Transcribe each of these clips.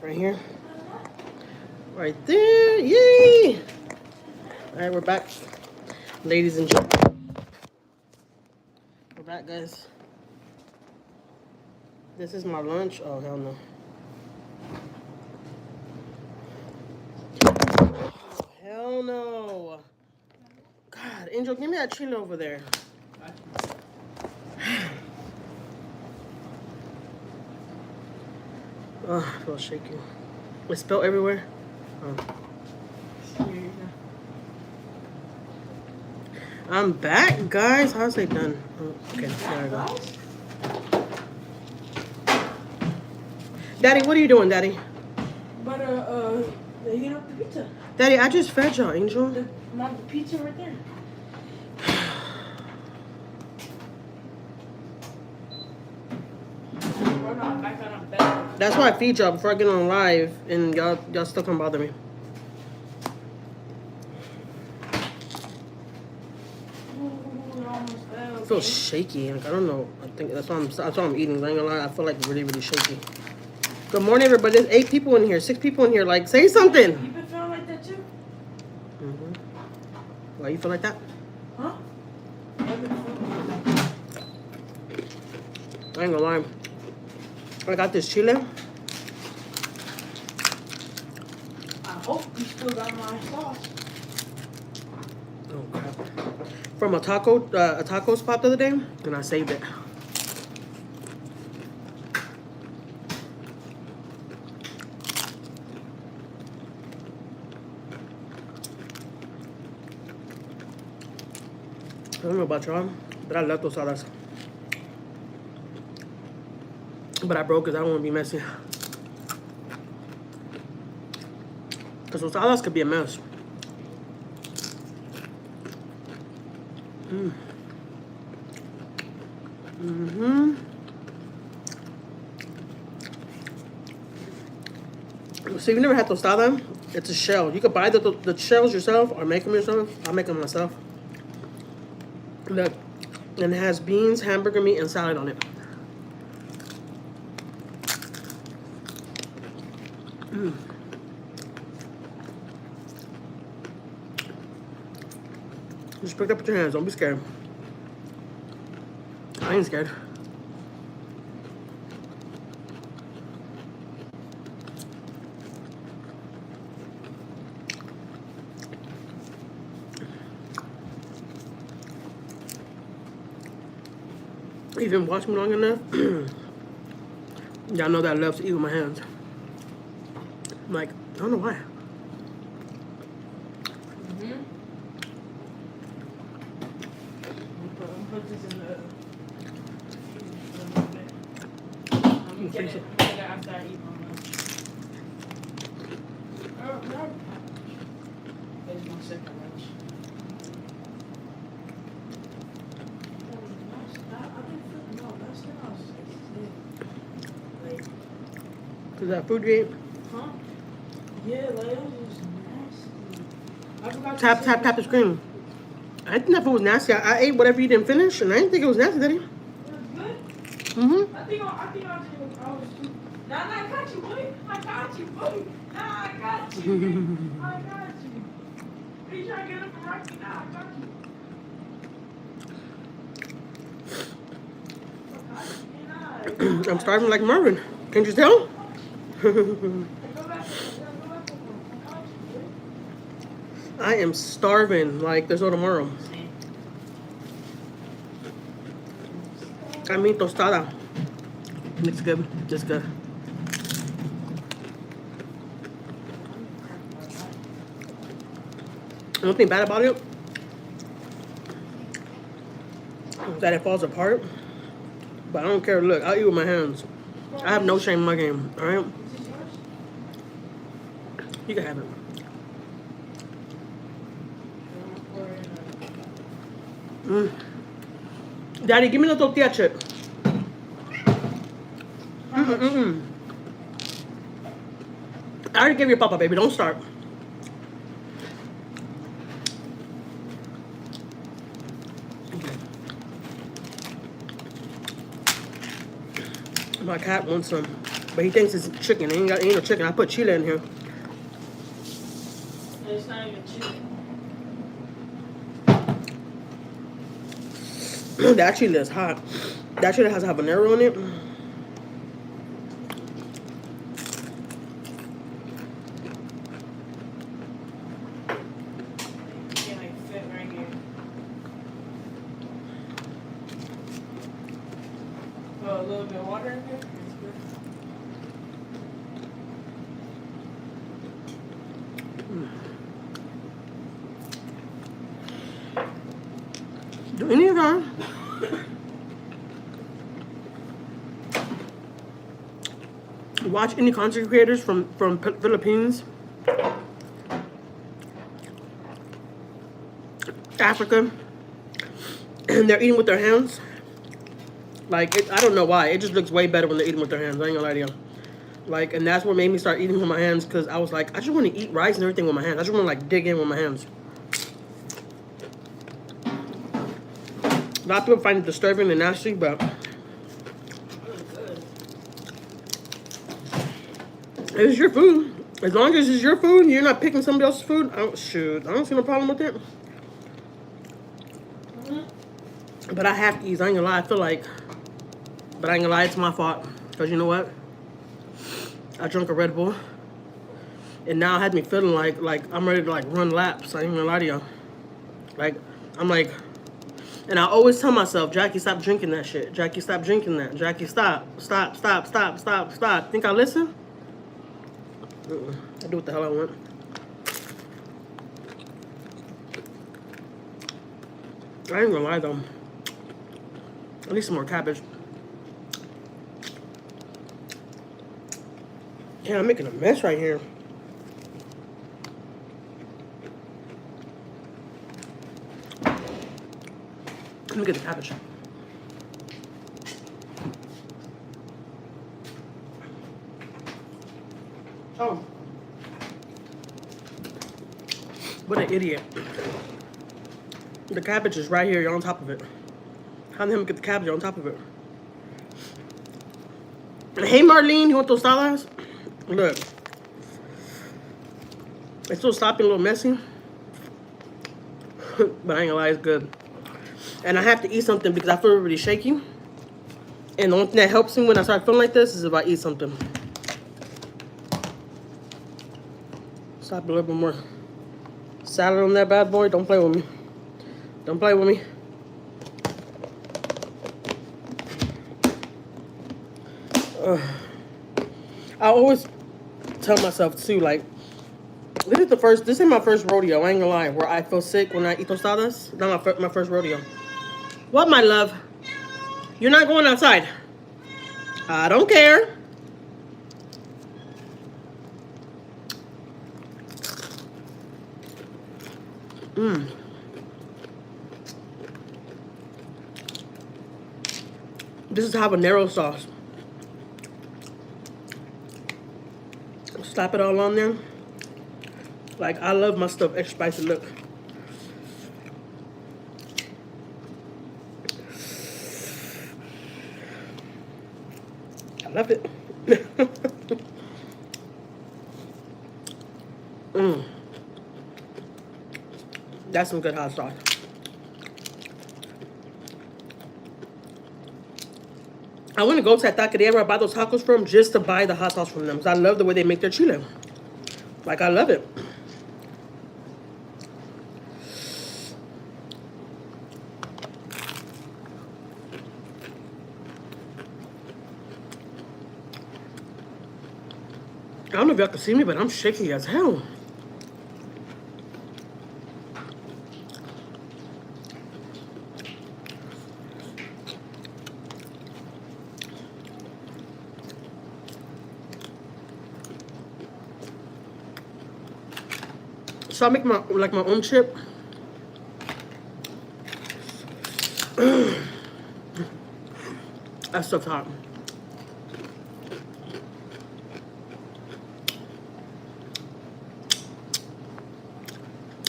Right here. Right there. Yay! Alright, we're back. Ladies and gentlemen. We're back, guys. This is my lunch. Oh, hell no. Oh, hell no. God, Angel, give me that chili over there. Oh, I feel shaky. It's spilled everywhere. Oh. I'm back, guys. How's it done? Oh, okay, there I go. Daddy, what are you doing, Daddy? But you know the pizza. Daddy, I just fed y'all, Angel. The pizza right there. That's why I feed y'all before I get on live, and y'all still come bother me. I feel shaky. Like I don't know. I think that's why I'm eating. I ain't gonna lie. I feel like really, really shaky. Good morning, everybody. There's 8 people in here. 6 people in here. Like, say something. You been feeling like that too? Why you feel like that? Huh? I ain't gonna lie. I got this chile. I hope you still got my sauce. Oh crap! From a taco spot the other day, and I saved it. I don't know about y'all, but I love tostadas. But I broke because I don't want to be messy. Because tostadas could be a mess. So if you never had tostada, it's a shell. You could buy the shells yourself or make them yourself. I'll make them myself. Look, and it has beans, hamburger meat, and salad on it. Just pick it up with your hands. Don't be scared. I ain't scared. You've been watching me long enough. Y'all know that I love to eat with my hands. Like, I don't know why. Put this in the. Get it after I eat my lunch. There's my second lunch. Is that food you ate? Huh? Yeah, like it was nasty. Tap the screen. I didn't know if it was nasty. I ate whatever you didn't finish, and I didn't think it was nasty, did he? It was good? Mm-hmm. I think I was too. Nah, I got you, boy. I got you, boy. Nah, I got you. I got you. Are you trying to get it from Rocky? Nah, I got you. I'm starving like Marvin. Can't you tell? I am starving like there's no tomorrow. I mean tostada. It's good. It's good. The only thing bad about it is that it falls apart. But I don't care. Look, I'll eat with my hands. I have no shame in my game. All right? You can have it. Daddy, give me the tortilla chip. I already gave you papa, baby. Don't start. My cat wants some. But he thinks it's chicken. Ain't no chicken. I put chile in here. It's not even chicken. That chile is hot. That chile has habanero on it. Can't like fit right here. Oh, a little bit of water in here. It's good. Do any of them watch any content creators from Philippines, Africa, and they're eating with their hands? Like, I don't know why. It just looks way better when they're eating with their hands. I ain't gonna lie to you. Like, and that's what made me start eating with my hands, because I was like, I just want to eat rice and everything with my hands. I just want to, like, dig in with my hands. A lot of people find it disturbing and nasty, but it's your food. As long as it's your food and you're not picking somebody else's food, I don't see no problem with it. But I have to eat. I ain't gonna lie. I feel like, but I ain't gonna lie. It's my fault. Because you know what? I drank a Red Bull. And now it had me feeling like I'm ready to like run laps. I ain't gonna lie to you. Like, I'm like, and I always tell myself, Jackie, stop drinking that shit. Jackie, stop drinking that. Jackie, stop. Stop. Think I listen? I do what the hell I want. I ain't gonna lie though. I need some more cabbage. Yeah, I'm making a mess right here. Let me get the cabbage. Oh. What an idiot. The cabbage is right here. You're on top of it. How the hell get the cabbage on top of it? Hey, Marlene, you want those tostadas? Look. It's still sloppy, a little messy. But I ain't gonna lie, it's good. And I have to eat something because I feel really shaky. And the only thing that helps me when I start feeling like this is if I eat something. Slap a little bit more salad on that bad boy. Don't play with me. Don't play with me. I always tell myself too, like, this ain't my first rodeo, I ain't gonna lie, where I feel sick when I eat tostadas. Not my first rodeo. What, my love? You're not going outside. I don't care. This is habanero sauce. Slap it all on there. Like, I love my stuff extra spicy. Look. I love it. That's some good hot sauce. I want to go to that taqueria where I buy those tacos from just to buy the hot sauce from them. Because I love the way they make their chile. Like, I love it. I don't know if y'all can see me, but I'm shaky as hell. So I make my own chip. That stuff's hot.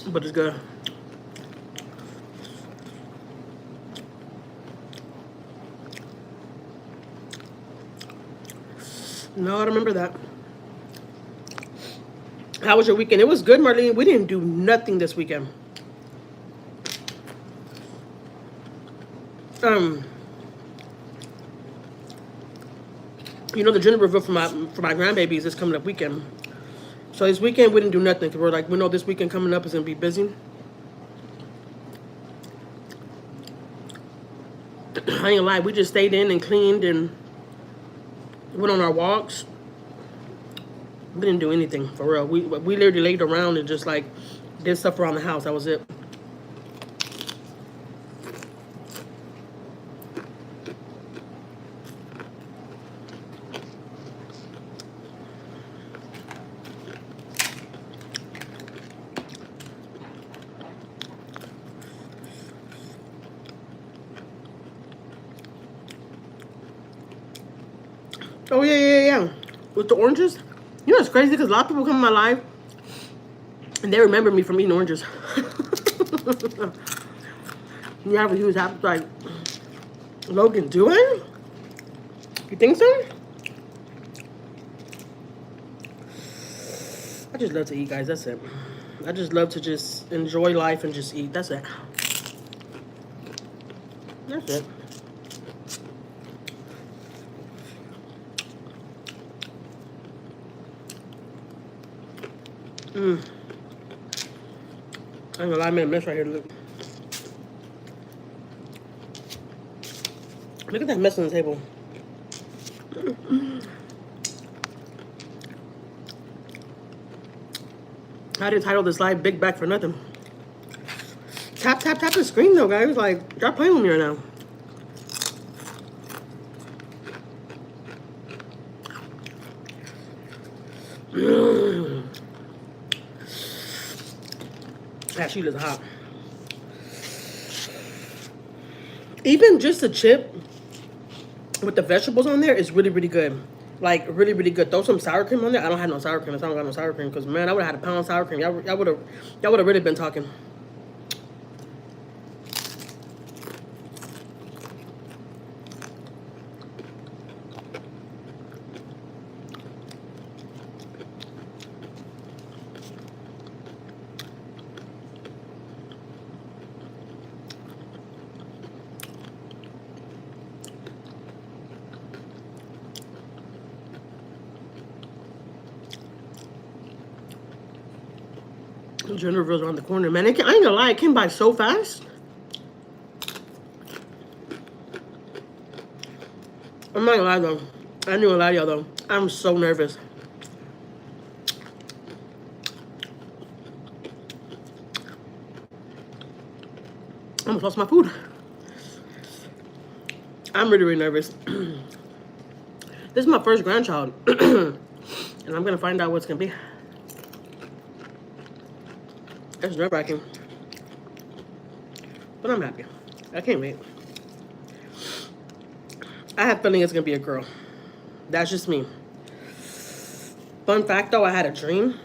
But it's good. No, I don't remember that. How was your weekend? It was good, Marlene. We didn't do nothing this weekend. Um, you know the gender reveal for my grandbabies is coming up weekend. So this weekend we didn't do nothing because we're like, we know this weekend coming up is gonna be busy. I ain't gonna lie, we just stayed in and cleaned and went on our walks. We didn't do anything for real. We literally laid around and just like did stuff around the house. That was it. Oh yeah. With the oranges. You know it's crazy because a lot of people come in my life and they remember me from eating oranges. You have a huge appetite. Logan, do it? You think so? I just love to eat, guys. That's it. I just love to just enjoy life and just eat. That's it. That's it. I ain't gonna lie, I made a mess right here. Look at that mess on the table. I didn't title this live Big Back for nothing. Tap the screen though, guys. Like, y'all playing with me right now. That shit is hot. Even just a chip with the vegetables on there is really, really good. Like, really, really good. Throw some sour cream on there. I don't have no sour cream. I don't got no sour cream. Because, man, I would have had a pound of sour cream. Y'all would have really been talking. Gender reveals around the corner, man. I ain't gonna lie, it came by so fast. I'm not gonna lie though. I ain't gonna lie to y'all though. I'm so nervous. I almost lost my food. I'm really, really nervous. This is my first grandchild. And I'm gonna find out what it's gonna be. It's nerve-wracking. But I'm happy. I can't wait. I have a feeling it's gonna be a girl. That's just me. Fun fact though, I had a dream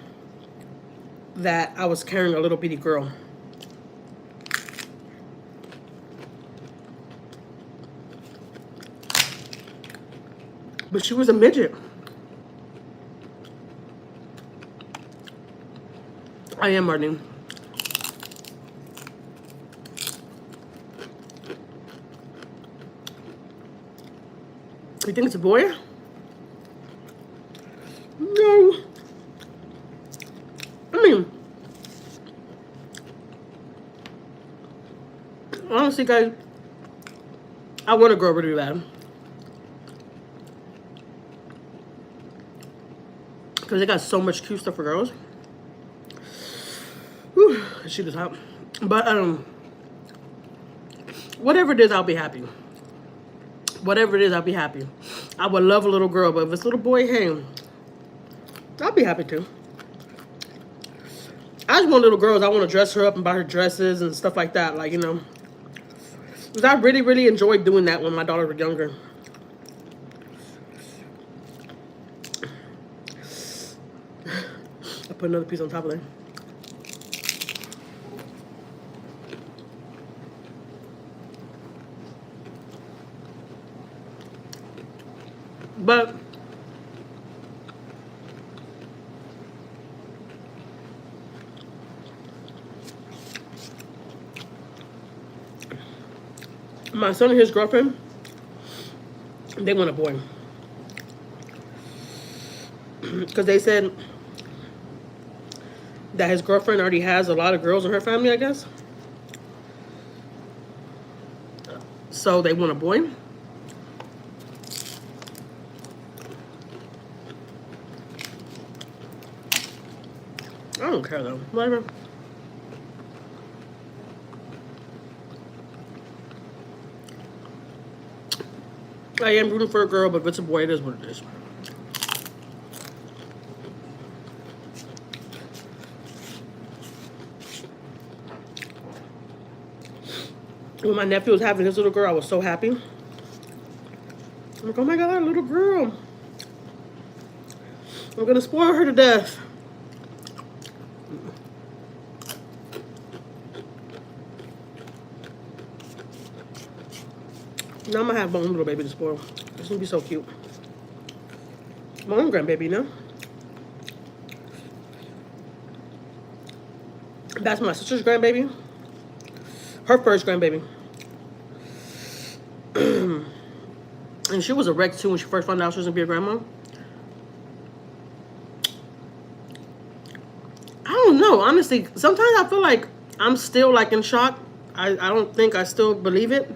that I was carrying a little bitty girl. But she was a midget. I am, Martin. You think it's a boy? No. I mean, honestly, guys, I want a girl really bad. Because they got so much cute stuff for girls. Whew, shit is hot. But, whatever it is, I'll be happy. Whatever it is, I'll be happy. I would love a little girl, but if it's a little boy, hey, I'll be happy too. I just want little girls. I want to dress her up and buy her dresses and stuff like that. Like, you know. Because I really, really enjoyed doing that when my daughters were younger. I put another piece on top of there. But My son and his girlfriend, they want a boy. Because they said that his girlfriend already has a lot of girls in her family, I guess. So they want a boy. I don't care though. Whatever. I am rooting for a girl, but if it's a boy, it is what it is. When my nephew was having his little girl, I was so happy. I'm like, oh my God, a little girl. I'm gonna spoil her to death. Now I'm gonna have my own little baby to spoil. It's gonna be so cute. My own grandbaby, you know? That's my sister's grandbaby. Her first grandbaby. And she was a wreck too when she first found out she was gonna be a grandma. I don't know, honestly. Sometimes I feel like I'm still like in shock. I don't think I still believe it.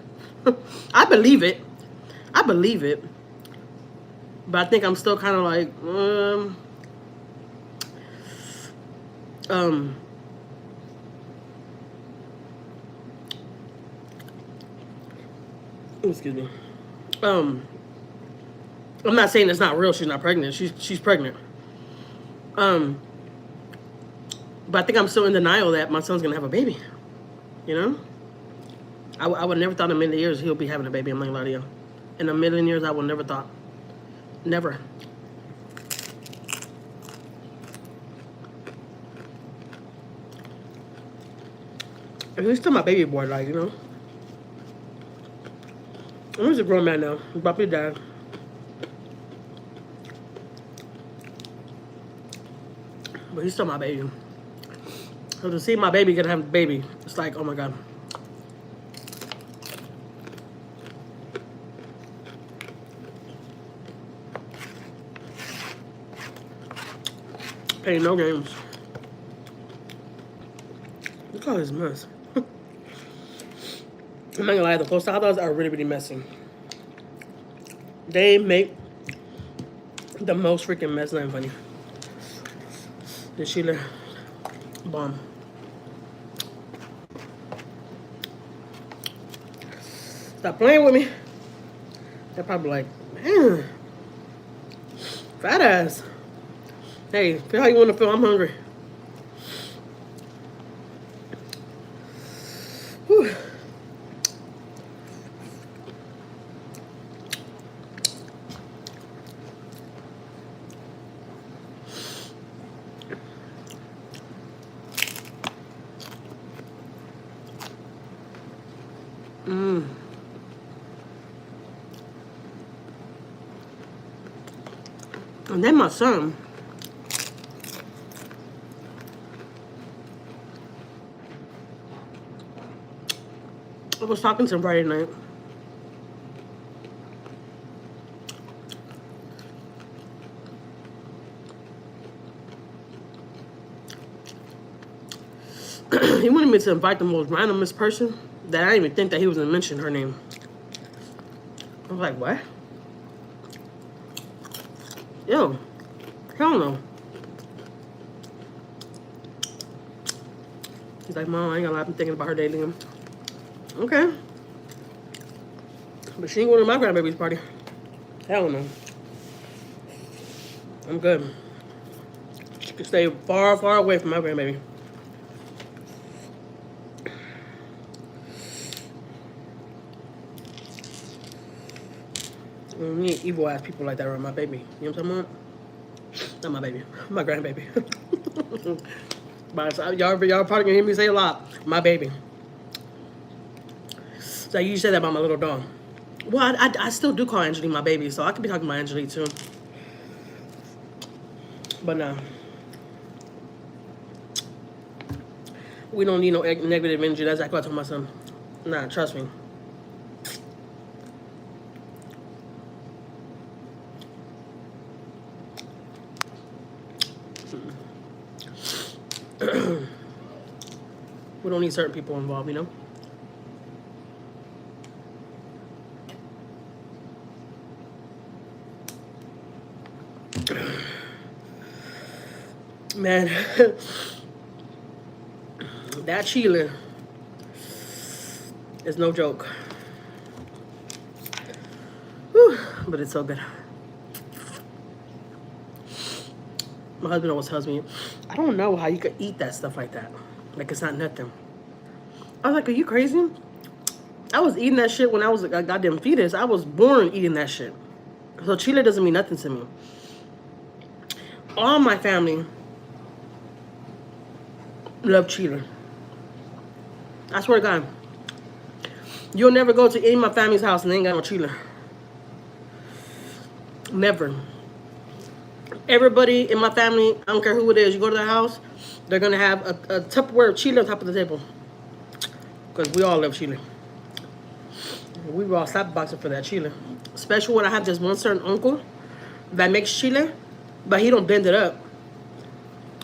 I believe it. I believe it. But I think I'm still kind of like, excuse me. I'm not saying it's not real. She's not pregnant. She's pregnant. But I think I'm still in denial that my son's gonna have a baby. You know, I would never thought in a million years he'll be having a baby. I'm not gonna lie to you. In a million years, I would never thought. Never. He's still my baby boy, like, you know. He's a grown man now. He's about to be dad. But he's still my baby. So to see my baby gonna have a baby, it's like, oh my God. Ain't no games. Look at all this mess. I'm not gonna lie, the post dogs are really, really messy. They make the most freaking mess, not even funny. The Sheila bomb. Stop playing with me. They're probably like, man, fat ass. Hey, feel how you want to feel. I'm hungry. Whew. And then my son, I was talking to him Friday night. He wanted me to invite the most randomest person that I didn't even think that he was gonna mention her name. I was like, what? Yo, hell no. He's like, Mom, I ain't gonna lie, I've been thinking about her dating him. Okay. But she ain't going to my grandbaby's party. Hell no. I'm good. She can stay far, far away from my grandbaby. We need evil ass people like that around my baby. You know what I'm talking about? Not my baby. My grandbaby. But y'all probably gonna hear me say a lot. My baby. So you said that about my little dog. Well, I still do call Anjuli my baby, so I could be talking about Anjuli too. But no. We don't need no negative energy. That's exactly what I told my son. Nah, trust me. We don't need certain people involved, you know? Man, that chile is no joke. Whew, but it's so good. My husband always tells me, I don't know how you could eat that stuff like that. Like it's not nothing. I was like, are you crazy? I was eating that shit when I was a goddamn fetus. I was born eating that shit. So chile doesn't mean nothing to me. All my family love chile. I swear to God. You'll never go to any of my family's house and they ain't got no chile. Never. Everybody in my family, I don't care who it is, you go to their house, they're going to have a Tupperware of chile on top of the table. Because we all love chile. We were all slap boxing for that chile. Especially when I have this one certain uncle that makes chile, but he don't blend it up.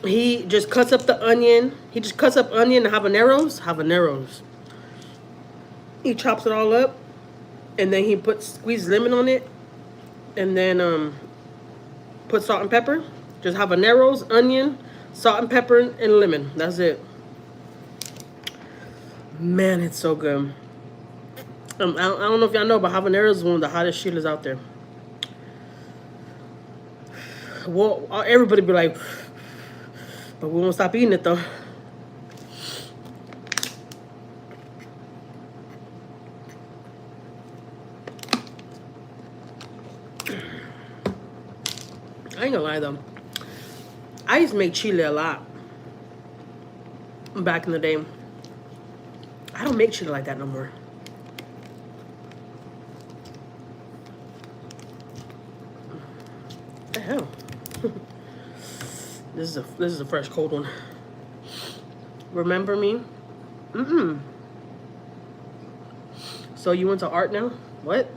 He just cuts up the onion. He just cuts up onion and habaneros. He chops it all up, and then he squeezes lemon on it, and then put salt and pepper. Just habaneros, onion, salt and pepper, and lemon. That's it. Man, it's so good. I don't know if y'all know, but habaneros is one of the hottest chiles out there. Well, everybody be like, but we won't stop eating it though. I ain't gonna lie though. I used to make chile a lot back in the day. I don't make chile like that no more. What the hell? This is a fresh cold one. Remember me? So you into art now? What?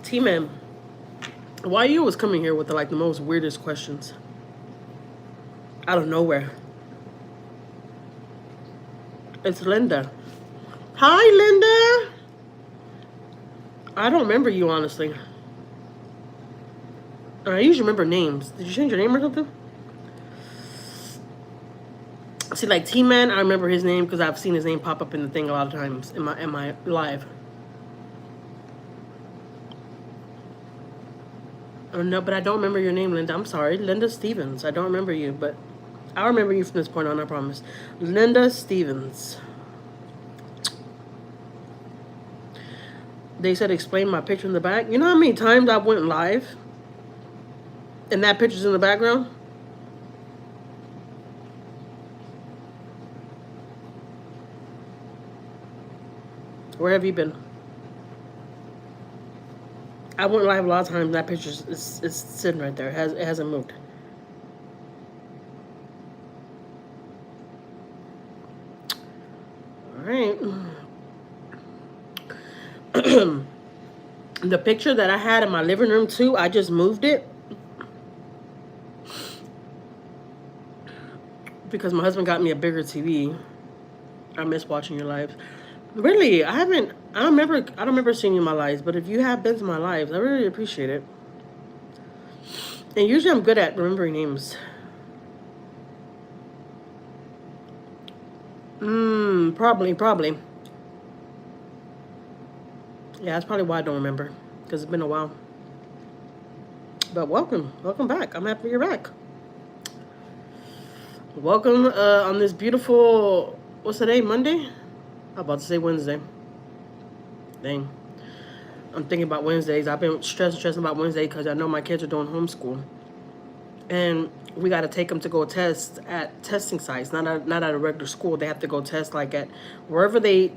T-Man, why you always coming here with the most weirdest questions? Out of nowhere. It's Linda. Hi, Linda. I don't remember you, honestly. I usually remember names. Did you change your name or something? See, like T-Man, I remember his name because I've seen his name pop up in the thing a lot of times in my live. Oh, no, but I don't remember your name, Linda. I'm sorry. Linda Stevens. I don't remember you, but I'll remember you from this point on, I promise. Linda Stevens. They said explain my picture in the back. You know how many times I went live and that picture's in the background? Where have you been? I went live a lot of times and that picture is sitting right there. It hasn't moved. All right. The picture that I had in my living room too, I just moved it because my husband got me a bigger TV. I miss watching your lives. Really, I don't remember seeing you in my lives, but if you have been to my lives, I really appreciate it. And usually I'm good at remembering names. Probably. Yeah, that's probably why I don't remember, because it's been a while. But welcome back. I'm happy you're back. Welcome on this beautiful, what's the day, Monday? I'm about to say Wednesday. Dang. I'm thinking about Wednesdays. I've been stressing about Wednesday because I know my kids are doing homeschool. And we got to take them to go test at testing sites, not at a regular school. They have to go test like at wherever they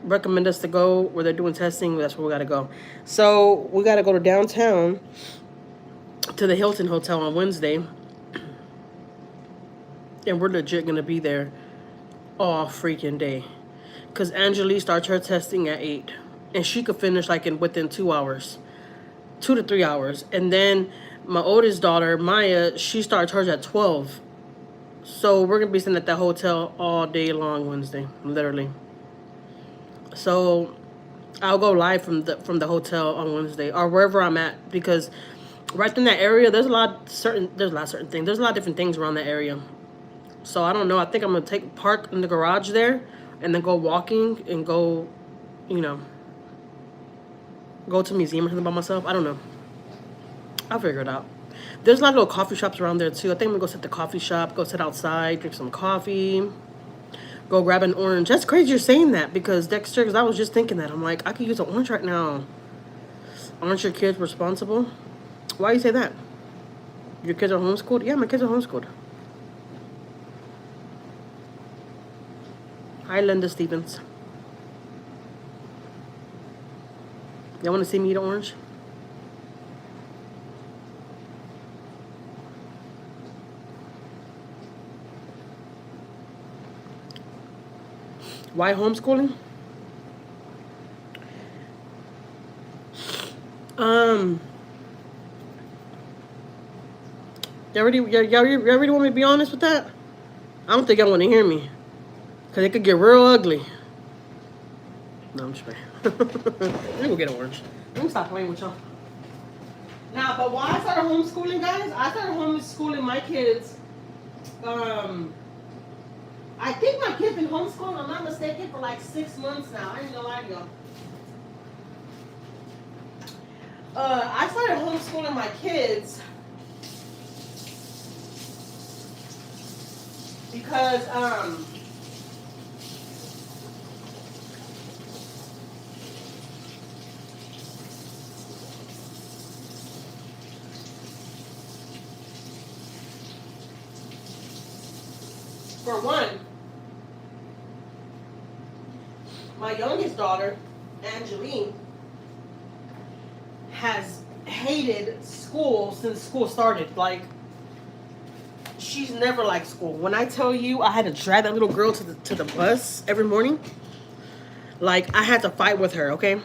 recommend us to go, where they're doing testing. That's where we got to go. So we got to go to downtown to the Hilton Hotel on Wednesday. And we're legit going to be there all freaking day. Because Anjuli starts her testing at 8. and she could finish like in within 2 hours, 2 to 3 hours. And then my oldest daughter, Maiyah, she starts hers at 12. So we're gonna be sitting at that hotel all day long Wednesday, literally. So I'll go live from the hotel on Wednesday or wherever I'm at, because right in that area there's a lot of certain things. There's a lot of different things around that area. So I don't know. I think I'm gonna park in the garage there and then go walking and go, you know, go to a museum or something by myself. I don't know. I'll figure it out. There's a lot of little coffee shops around there too. I think I'm gonna go sit at the coffee shop, go sit outside, drink some coffee, go grab an orange. That's crazy you're saying that, because Dexter, because I was just thinking that. I'm like, I could use an orange right now. Aren't your kids responsible? Why you say that? Your kids are homeschooled? Yeah, my kids are homeschooled. Hi, Linda Stevens. Y'all want to see me eat an orange? Why homeschooling? Y'all really want me to be honest with that? I don't think y'all want to hear me, because it could get real ugly. No, I'm just playing. Let me go get an orange. Let me stop playing with y'all. Now, but why I started homeschooling, guys? I started homeschooling my kids. I think my kids been homeschooled, if I'm not mistaken, for like 6 months now. I ain't gonna lie to y'all. I started homeschooling my kids because for one, my youngest daughter, Anjuli, has hated school since school started. Like, she's never liked school. When I tell you I had to drag that little girl to the bus every morning, like, I had to fight with her, okay?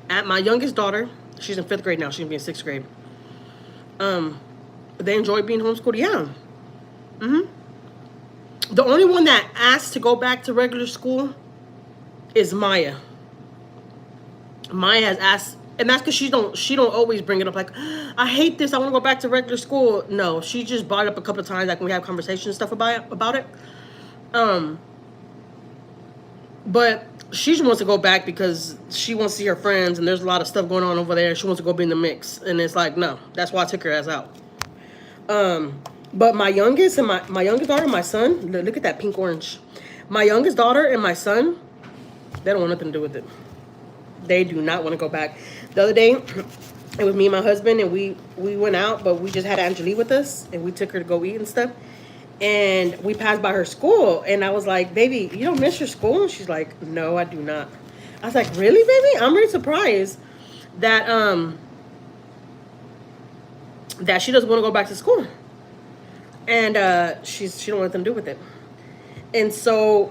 At my youngest daughter, she's in 5th grade now. She's gonna be in 6th grade. They enjoy being homeschooled, yeah. The only one that asked to go back to regular school is Maiyah. Maiyah has asked, and that's because she don't always bring it up like, I hate this, I want to go back to regular school. No, she just brought it up a couple of times, like when we have conversations and stuff about it. But she just wants to go back because she wants to see her friends, and there's a lot of stuff going on over there. She wants to go be in the mix, and it's like, no, that's why I took her ass out. But my youngest and my youngest daughter and my son, look at that pink orange. My youngest daughter and my son, they don't want nothing to do with it. They do not want to go back. The other day, it was me and my husband, and we went out, but we just had Anjuli with us, and we took her to go eat and stuff. And we passed by her school, and I was like, baby, you don't miss your school? And she's like, no, I do not. I was like, really, baby? I'm really surprised that that she doesn't want to go back to school. And she don't want nothing to do with it. And so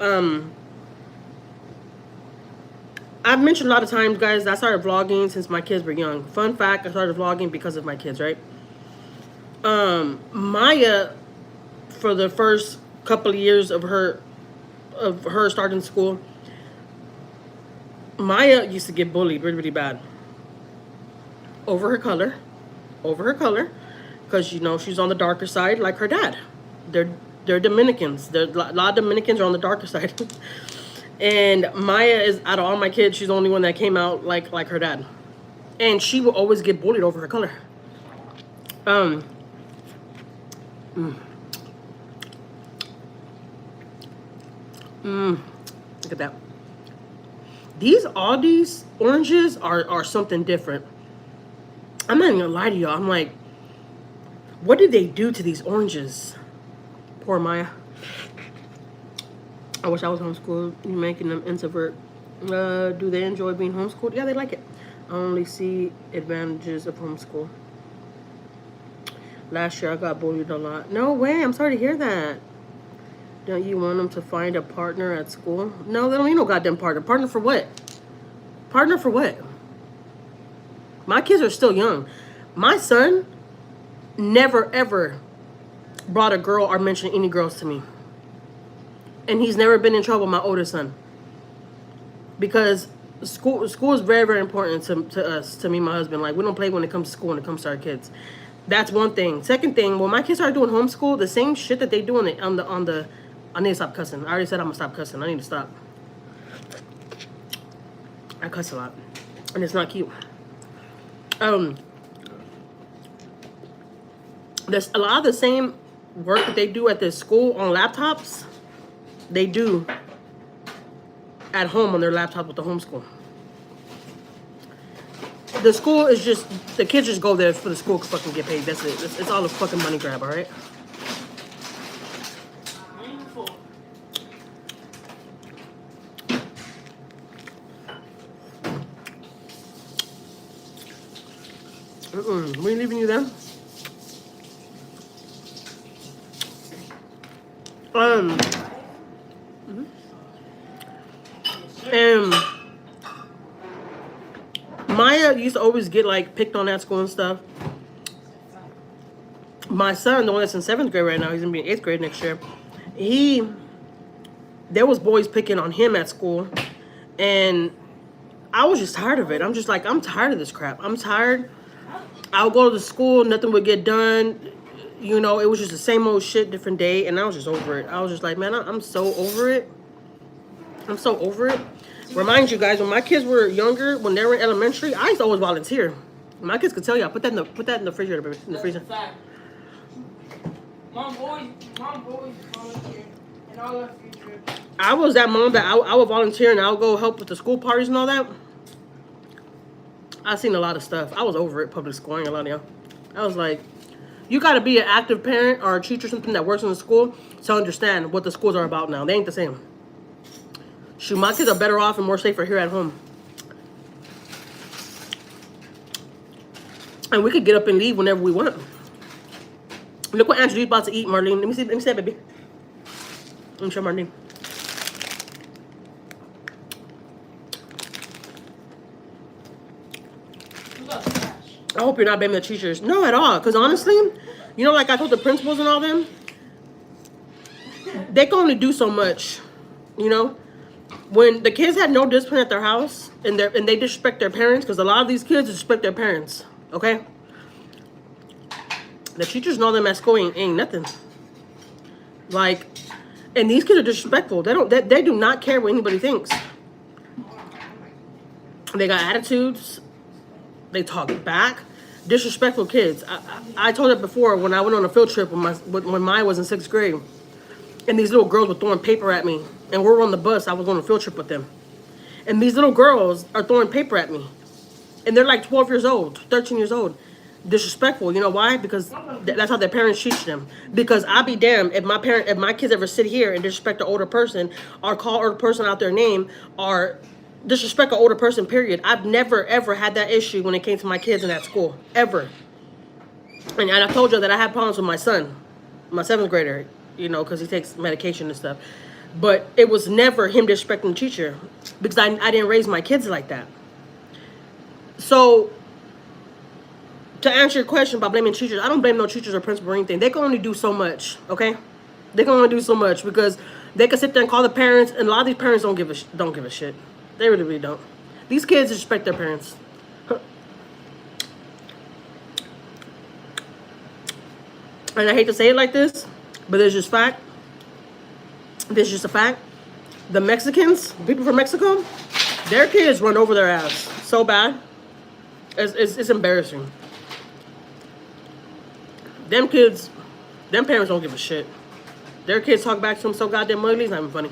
I've mentioned a lot of times, guys, I started vlogging since my kids were young. Fun fact, I started vlogging because of my kids, right? Maiyah, for the first couple of years of her starting school, Maiyah used to get bullied really, really bad over her color, because, you know, she's on the darker side like her dad. They're Dominicans. A lot of Dominicans are on the darker side. And Maiyah is, out of all my kids, she's the only one that came out like her dad. And she will always get bullied over her color. Look at that. All these oranges are something different. I'm not even gonna lie to y'all. I'm like, what did they do to these oranges? Poor Maiyah. I wish I was homeschooled. You making them introvert. Do they enjoy being homeschooled? Yeah, they like it. I only see advantages of homeschool. Last year I got bullied a lot. No way. I'm sorry to hear that. Don't you want them to find a partner at school? No, they don't need no goddamn partner. Partner for what? Partner for what? My kids are still young. My son never ever brought a girl or mentioned any girls to me. And he's never been in trouble, my oldest son. Because school is very, very important to us, to me and my husband. Like, we don't play when it comes to school, when it comes to our kids. That's one thing. Second thing, when my kids started doing homeschool, the same shit that they do on the I need to stop cussing. I already said I'm gonna stop cussing. I need to stop. I cuss a lot. And it's not cute. There's a lot of the same work that they do at the school on laptops, they do at home on their laptop with the homeschool. The school is just, the kids just go there for the school to fucking get paid. That's it. It's all a fucking money grab, all right? We ain't leaving you there. And Maiyah used to always get like picked on at school and stuff. My son, the one that's in 7th grade right now, he's gonna be in 8th grade next year. There was boys picking on him at school, and I was just tired of it. I'm just like, I'm tired of this crap. I'm tired. I'll go to the school, nothing would get done. You know, it was just the same old shit, different day, and I was just over it. I was just like, man, I'm so over it. I'm so over it. Remind you guys, when my kids were younger, when they were in elementary, I used to always volunteer. My kids could tell you, I put that in the refrigerator, baby, in the freezer. Mom boys volunteer and all our future. I was that mom that I would volunteer and I would go help with the school parties and all that. I seen a lot of stuff. I was over it, public school. I ain't gonna lie to y'all. I was like, you gotta be an active parent or a teacher or something that works in the school to understand what the schools are about now. They ain't the same. Shoot, my kids are better off and more safer here at home. And we could get up and leave whenever we want. Look what Anjali's about to eat, Marlene. Let me see that, baby. Let me show Marlene. I hope you're not blaming the teachers. No, at all. Because honestly, you know, like I told the principals and all them, they can only do so much. You know, when the kids had no discipline at their house and they disrespect their parents, because a lot of these kids disrespect their parents. Okay, the teachers know them at school ain't nothing. Like, and these kids are disrespectful. They do not care what anybody thinks. They got attitudes. They talk back. Disrespectful kids. I told it before when I went on a field trip when Maiyah was in 6th grade, and these little girls were throwing paper at me, and we were on the bus. I was on a field trip with them, and these little girls are throwing paper at me, and they're like 12 years old, 13 years old. Disrespectful. You know why? Because that's how their parents teach them. Because I'll be damned if my kids ever sit here and disrespect an older person or call an older person out their name or disrespect an older person, period. I've never ever had that issue when it came to my kids in that school, ever. And I told you that I had problems with my son, my 7th grader, you know, because he takes medication and stuff. But it was never him disrespecting the teacher, because I didn't raise my kids like that. So to answer your question about blaming teachers, I don't blame no teachers or principal or anything. They can only do so much, okay? They can only do so much, because they can sit there and call the parents, and a lot of these parents don't give a shit. They really, really don't. These kids respect their parents. And I hate to say it like this, but it's just fact. This is just a fact. The Mexicans, people from Mexico, their kids run over their ass so bad. It's embarrassing. Them kids, them parents don't give a shit. Their kids talk back to them so goddamn ugly, it's not even funny.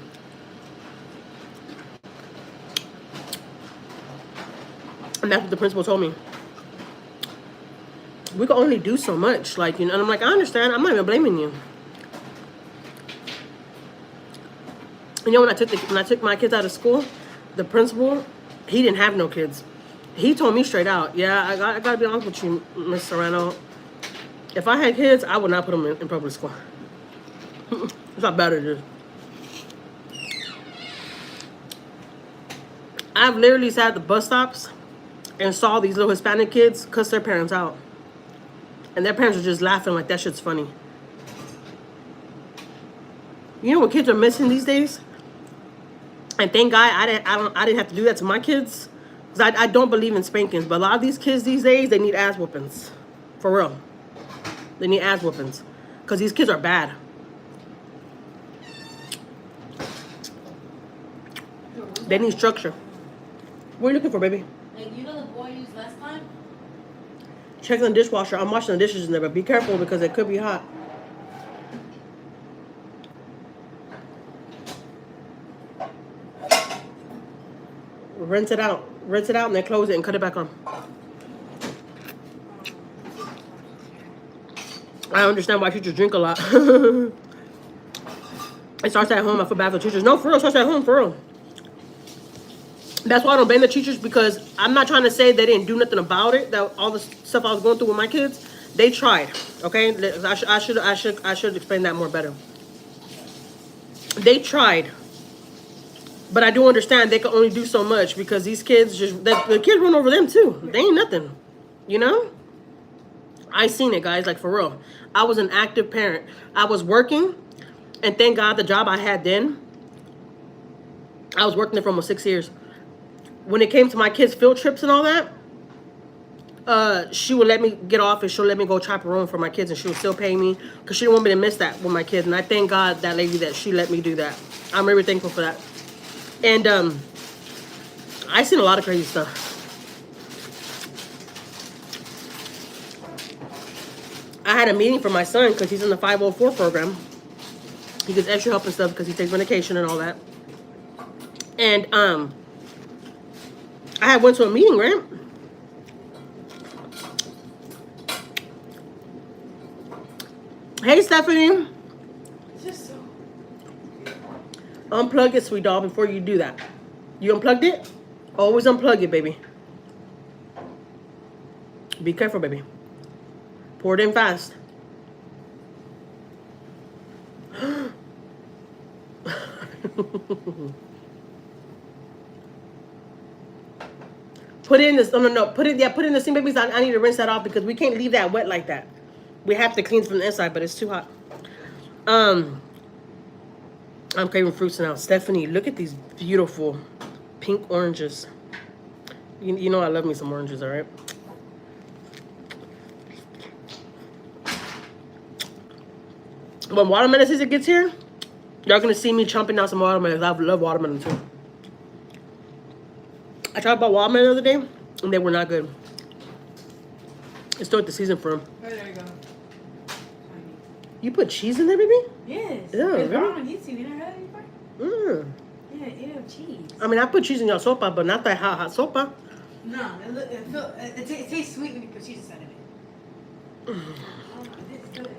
And that's what the principal told me. We can only do so much, like, you know. And I'm like, I understand. I'm not even blaming you. You know, when I took my kids out of school, the principal, he didn't have no kids. He told me straight out, yeah, I gotta be honest with you, Miss Serrano. If I had kids, I would not put them in public school. That's how bad it is. I've literally sat at the bus stops and saw these little Hispanic kids cuss their parents out. And their parents are just laughing like that shit's funny. You know what kids are missing these days? And thank God I didn't have to do that to my kids. Because I don't believe in spankings. But a lot of these kids these days, they need ass whoopings. For real. They need ass whoopings. Because these kids are bad. They need structure. What are you looking for, baby? Like, you know the boy used last time? Check the dishwasher. I'm washing the dishes in there, but be careful because it could be hot. Rinse it out. Rinse it out and then close it and cut it back on. I understand why teachers drink a lot. It starts at home. I feel bad for teachers. No, for real. It starts at home, for real. That's why I don't blame the teachers, because I'm not trying to say they didn't do nothing about it. That all the stuff I was going through with my kids, they tried. Okay, I should explain that more better. They tried, but I do understand they can only do so much because these kids the kids run over them too. They ain't nothing, you know. I seen it, guys. Like, for real. I was an active parent. I was working, and thank God the job I had then, I was working there for almost 6 years. When it came to my kids' field trips and all that, she would let me get off and she'll let me go chaperone for my kids, and she would still pay me because she didn't want me to miss that with my kids. And I thank God that lady that she let me do that. I'm very thankful for that. And I seen a lot of crazy stuff. I had a meeting for my son because he's in the 504 program. He gets extra help and stuff because he takes medication and all that. And I had went to a meeting, right? Hey, Stephanie. Just so. Unplug it, sweet doll, before you do that. You unplugged it? Always unplug it, baby. Be careful, baby. Pour it in fast. Put it in this. No. Put it in the sink, babies. I need to rinse that off because we can't leave that wet like that. We have to clean from the inside, but it's too hot. I'm craving fruits now. Stephanie, look at these beautiful pink oranges. You know I love me some oranges, all right? When watermelon season gets here, y'all gonna see me chomping down some watermelons. I love watermelon too. I tried about watermelon the other day, and they were not good. It's still at the season for them. Oh, there you go. You put cheese in there, baby? Yes. Yeah, It's really? on YouTube. You never had it before? Yeah, ew, cheese. I mean, I put cheese in your sopa, but not that hot sopa. No, it tastes sweet when you put cheese inside of it. Oh, it's good.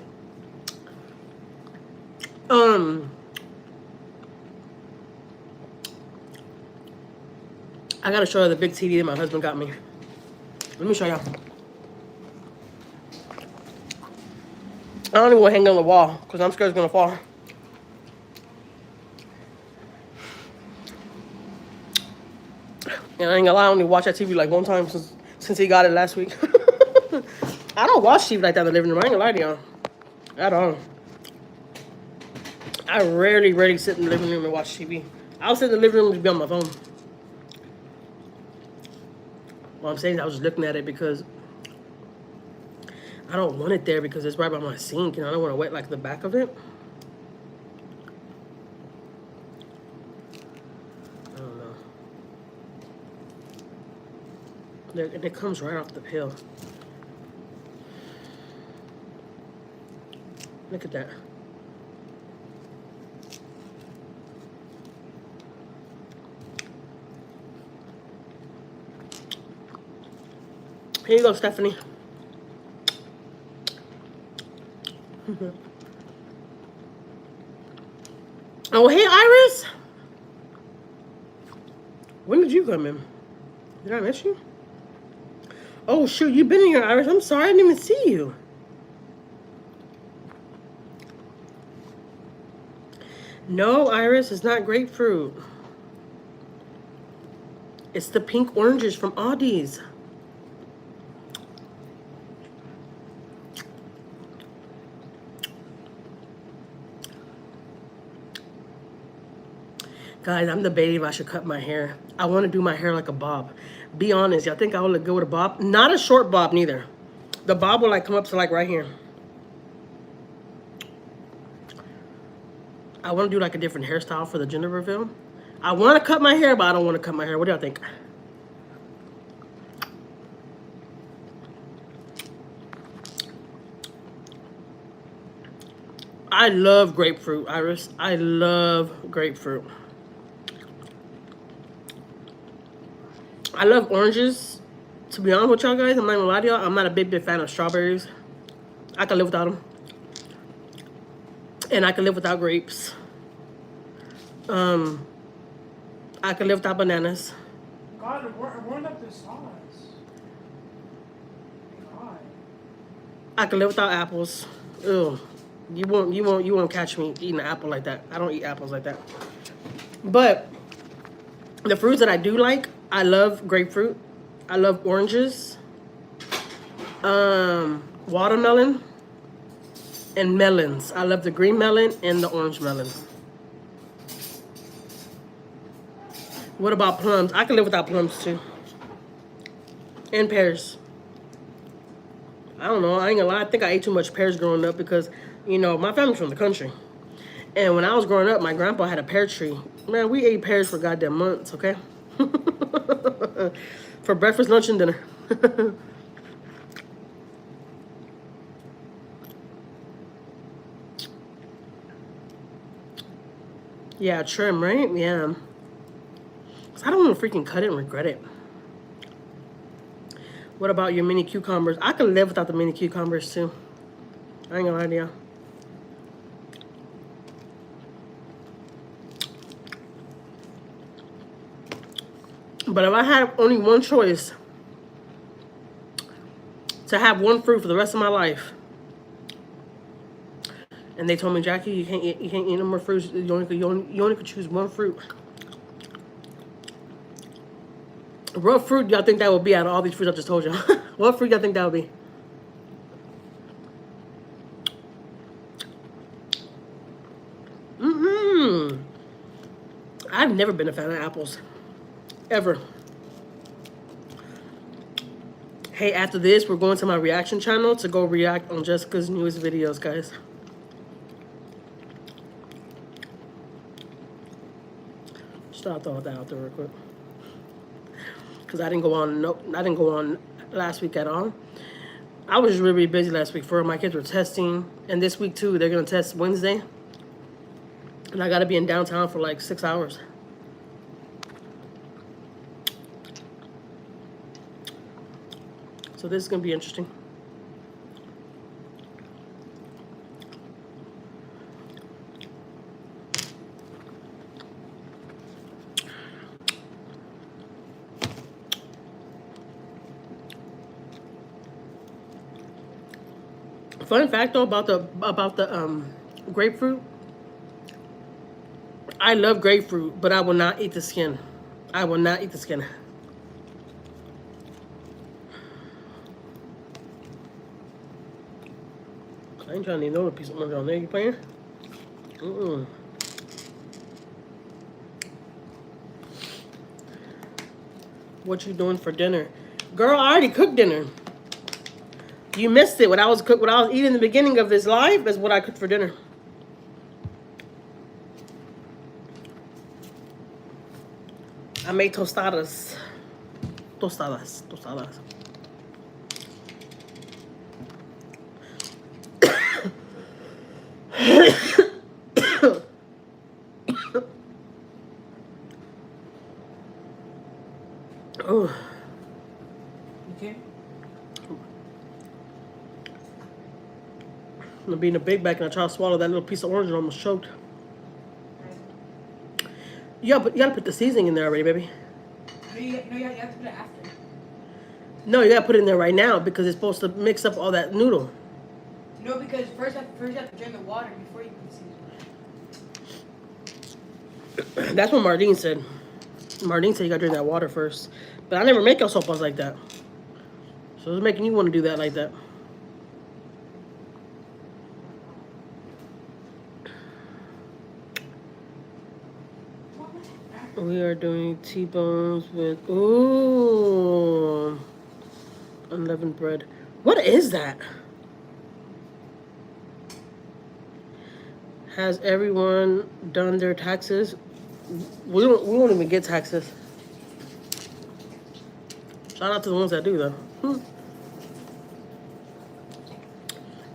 I gotta show you the big TV that my husband got me. Let me show y'all. I don't even want to hang it on the wall because I'm scared it's gonna fall. And I ain't gonna lie, I only watched that TV like one time since he got it last week. I don't watch TV like that in the living room. I ain't gonna lie to y'all. At all. I rarely sit in the living room and watch TV. I'll sit in the living room and be on my phone. Well, I'm saying I was just looking at it because I don't want it there because it's right by my sink and I don't want to wet like the back of it. I don't know. And it comes right off the peel. Look at that. Here you go, Stephanie. Oh, hey, Iris. When did you come in? Did I miss you? Oh, shoot, you've been in here, Iris. I'm sorry, I didn't even see you. No, Iris, it's not grapefruit. It's the pink oranges from Aldi's. Guys, I'm debating if I should cut my hair. I want to do my hair like a bob. Be honest, y'all think I would look good with a bob? Not a short bob neither. The bob will like come up to like right here. I want to do like a different hairstyle for the gender reveal. I want to cut my hair, but I don't want to cut my hair. What do y'all think? I love grapefruit, Iris. I love grapefruit. I love oranges. To be honest with y'all guys, I'm not gonna lie to y'all. I'm not a big fan of strawberries. I can live without them. And I can live without grapes. I can live without bananas. God, it warmed up the sauce. God. I can live without apples. Ew. You won't catch me eating an apple like that. I don't eat apples like that. But the fruits that I do like, I love grapefruit. I love oranges. Watermelon and melons. I love the green melon and the orange melon. What about plums? I can live without plums too. And pears. I don't know. I ain't gonna lie. I think I ate too much pears growing up because, you know, my family's from the country. And when I was growing up, my grandpa had a pear tree. Man, we ate pears for goddamn months, okay? For breakfast, lunch, and dinner. Yeah, trim, right? Yeah. I don't want to freaking cut it and regret it. What about your mini cucumbers? I could live without the mini cucumbers too. I ain't gonna lie to you. But if I had only one choice to have one fruit for the rest of my life, and they told me, Jackie, you can't eat no more fruits. You only could choose one fruit. What fruit do y'all think that would be out of all these fruits I just told y'all? What fruit y'all think that would be? I've never been a fan of apples. Ever. Hey, after this, we're going to my reaction channel to go react on Jessica's newest videos, guys. Just thought I'd throw that out there real quick. Because I didn't go on last week at all. I was really, really busy last week. My kids were testing, and this week too, they're gonna test Wednesday. And I gotta be in downtown for like 6 hours. So this is gonna be interesting. Fun fact though about the grapefruit. I love grapefruit, but I will not eat the skin. I will not eat the skin. I ain't trying to eat no piece of orange on there. You playing? What you doing for dinner? Girl, I already cooked dinner. You missed it. What I was eating in the beginning of this live is what I cooked for dinner. I made tostadas. Tostadas. Oh. Okay. I'm being a big bag and I try to swallow that little piece of orange and almost choked. Yeah, but you gotta put the seasoning in there already, baby. No, you have to put it after. No, you gotta put it in there right now because it's supposed to mix up all that noodle. No, because first you have to drain the water before you put the seasoning. That's what Mardine said. Marlene said you gotta drink that water first. But I never make your sopas like that. So it's making you want to do that like that. We are doing T-bones with, ooh, unleavened bread. What is that? Has everyone done their taxes? We don't even get taxes. Shout out to the ones that do though.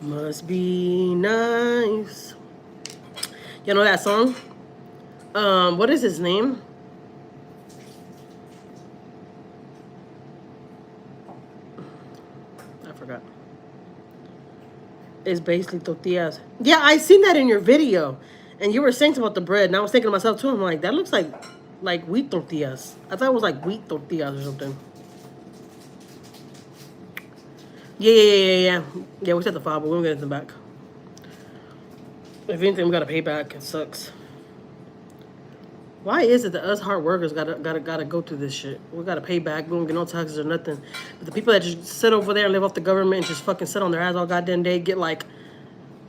Must be nice. You know that song? What is his name? I forgot. It's basically tortillas. Yeah, I seen that in your video. And you were saying about the bread. And I was thinking to myself too, I'm like, that looks like wheat tortillas. I thought it was like wheat tortillas or something. Yeah. Yeah, we set the file, but we don't get anything back. If anything, we gotta pay back. It sucks. Why is it that us hard workers gotta go through this shit? We gotta pay back. We don't get no taxes or nothing. But the people that just sit over there and live off the government and just fucking sit on their ass all goddamn day get like,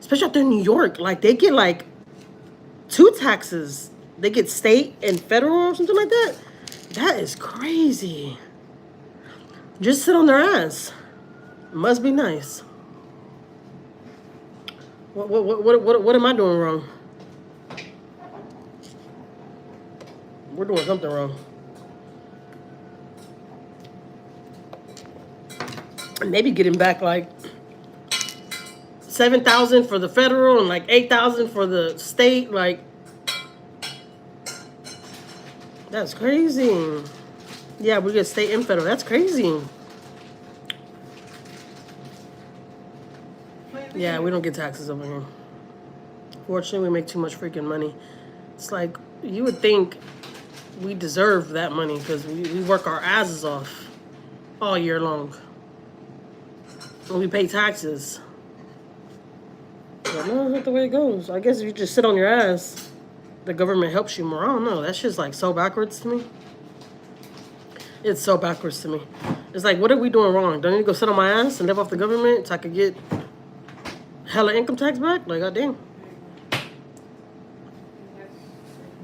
especially out there in New York, like they get like 2 taxes. They get state and federal or something like that. That is crazy. Just sit on their ass. Must be nice. What am I doing wrong? We're doing something wrong. Maybe getting back like 7,000 for the federal and like 8,000 for the state. Like, that's crazy. Yeah, we get state and federal. That's crazy. Yeah, we don't get taxes over here. Fortunately, we make too much freaking money. It's like, you would think we deserve that money because we work our asses off all year long. And we pay taxes. But no, that's not the way it goes. I guess if you just sit on your ass, the government helps you more. I don't know. That shit's like so backwards to me. It's so backwards to me. It's like, what are we doing wrong? Do I need to go sit on my ass and live off the government so I could get hella income tax back? Like, goddamn.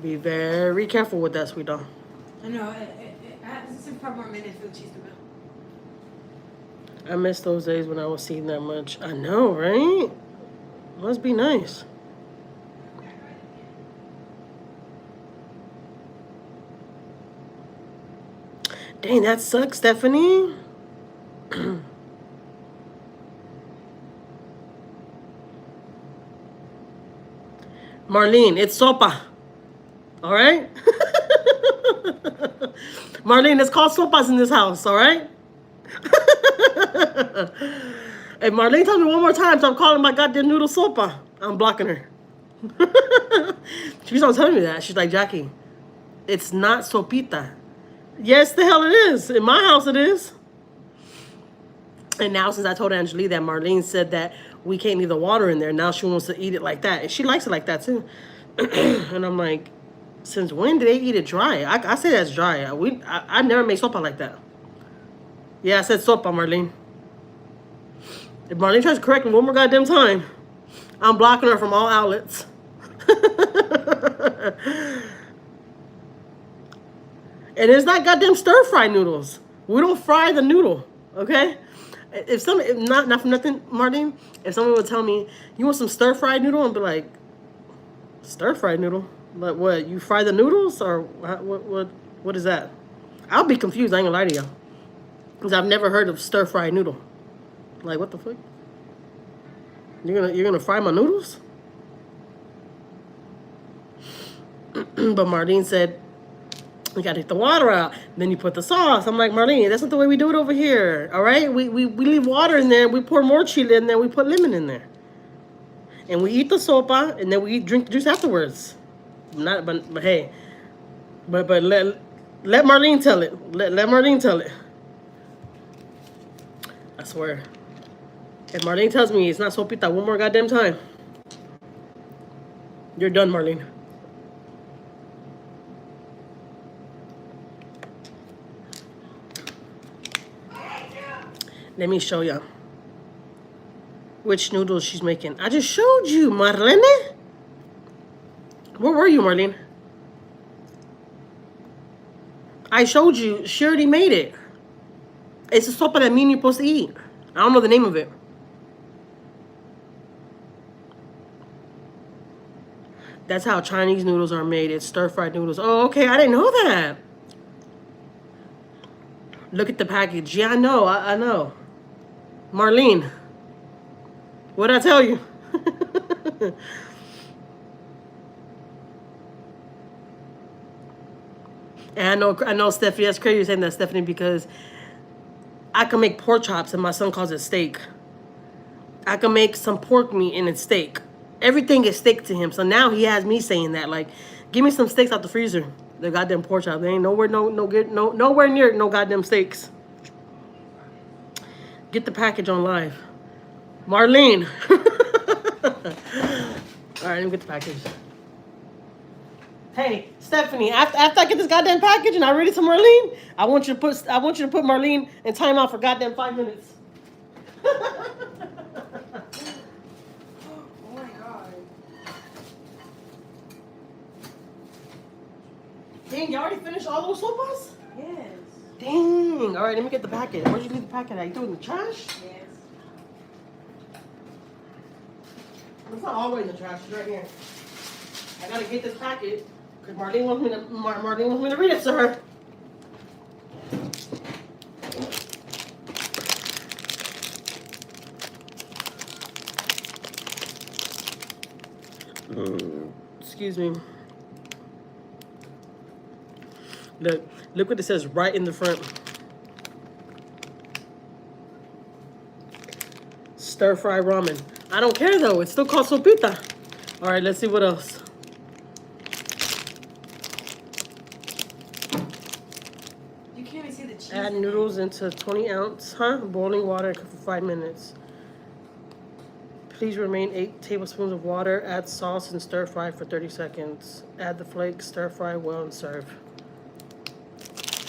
Be very careful with that, sweet doll. I know. It's a couple more minutes for the cheese to melt. I miss those days when I was seeing that much. I know, right? Must be nice. Dang, that sucks, Stephanie. Marlene, it's sopa. All right? Marlene, it's called sopas in this house, all right? If Marlene tells me one more time, so I'm calling my goddamn noodle sopa, I'm blocking her. She's not telling me that. She's like, Jackie, it's not sopita. Yes, the hell it is. In my house, it is. And now, since I told Anjuli that Marlene said that we can't leave the water in there, now she wants to eat it like that. And she likes it like that, too. And I'm like, since when did they eat it dry? I say that's dry. I never make sopa like that. Yeah, I said sopa, Marlene. If Marlene tries to correct me one more goddamn time, I'm blocking her from all outlets. And it's not goddamn stir-fry noodles. We don't fry the noodle, okay? If not for nothing, Marlene, if someone would tell me, you want some stir-fried noodle? I'd be like, stir-fried noodle? But what, you fry the noodles? Or what is that? I'll be confused, I ain't gonna lie to you. Because I've never heard of stir-fried noodle. Like, what the fuck? You're gonna fry my noodles? But Marlene said, you gotta take the water out. Then you put the sauce. I'm like, Marlene, that's not the way we do it over here. All right? We leave water in there. We pour more chile in there. We put lemon in there. And we eat the sopa, and then we drink the juice afterwards. But hey. But let Marlene tell it. Let Marlene tell it. I swear. If Marlene tells me it's not sopita one more goddamn time, you're done, Marlene. Let me show you which noodles she's making. I just showed you, Marlene. Where were you, Marlene? I showed you. She already made it. It's a sopa that me and you're supposed to eat. I don't know the name of it. That's how Chinese noodles are made. It's stir-fried noodles. Oh, okay. I didn't know that. Look at the package. Yeah, I know. I know. Marlene. What'd I tell you? And I know, Stephanie. That's crazy you're saying that, Stephanie, because I can make pork chops and my son calls it steak. I can make some pork meat and it's steak. Everything is steak to him. So now he has me saying that, like, give me some steaks out the freezer. The goddamn pork chops. They ain't nowhere nowhere near no goddamn steaks. Get the package on live. Marlene. All right, let me get the package. Hey, Stephanie, after I get this goddamn package and I read it to Marlene, I want you to put Marlene in timeout for goddamn 5 minutes. Oh my god. Dang, you already finished all those sopas? Yes. Dang. All right, let me get the packet. Where'd you leave the packet at? You threw it in the trash? Yes. It's not always in the trash. It's right here. I gotta get this packet because Marlene wants me to read it to her. Excuse me. Look what it says right in the front. Stir fry ramen. I don't care though. It's still called sopita. All right, let's see what else. You can't even see the cheese. Add noodles into 20-ounce, boiling water and cook for 5 minutes. Please remain 8 tablespoons of water. Add sauce and stir fry for 30 seconds. Add the flakes, stir fry well, and serve.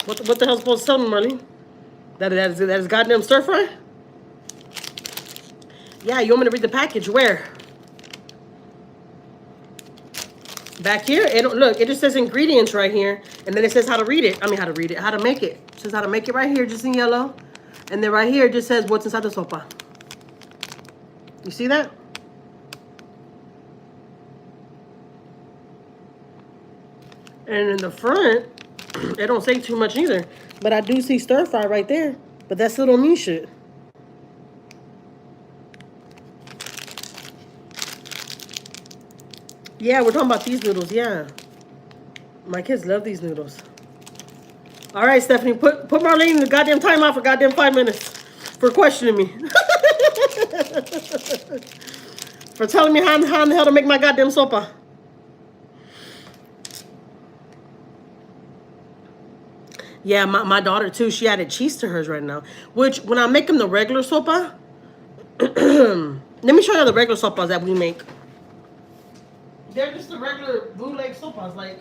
What the hell's supposed to tell me, Marlene? That is goddamn stir fry? Yeah, you want me to read the package? Where? Back here? Look, it just says ingredients right here. And then it says how to read it. I mean, how to read it. How to make it. It says how to make it right here, just in yellow. And then right here, it just says what's inside the sopa. You see that? And in the front, it don't say too much either. But I do see stir fry right there. But that still don't mean shit. Yeah, we're talking about these noodles, yeah. My kids love these noodles. All right, Stephanie, put Marlene in the goddamn timeout for goddamn 5 minutes for questioning me. For telling me how in the hell to make my goddamn sopa. Yeah, my daughter too, she added cheese to hers right now. Which, when I make them the regular sopa, let me show you the regular sopas that we make. They're just the regular blue leg sopas, like.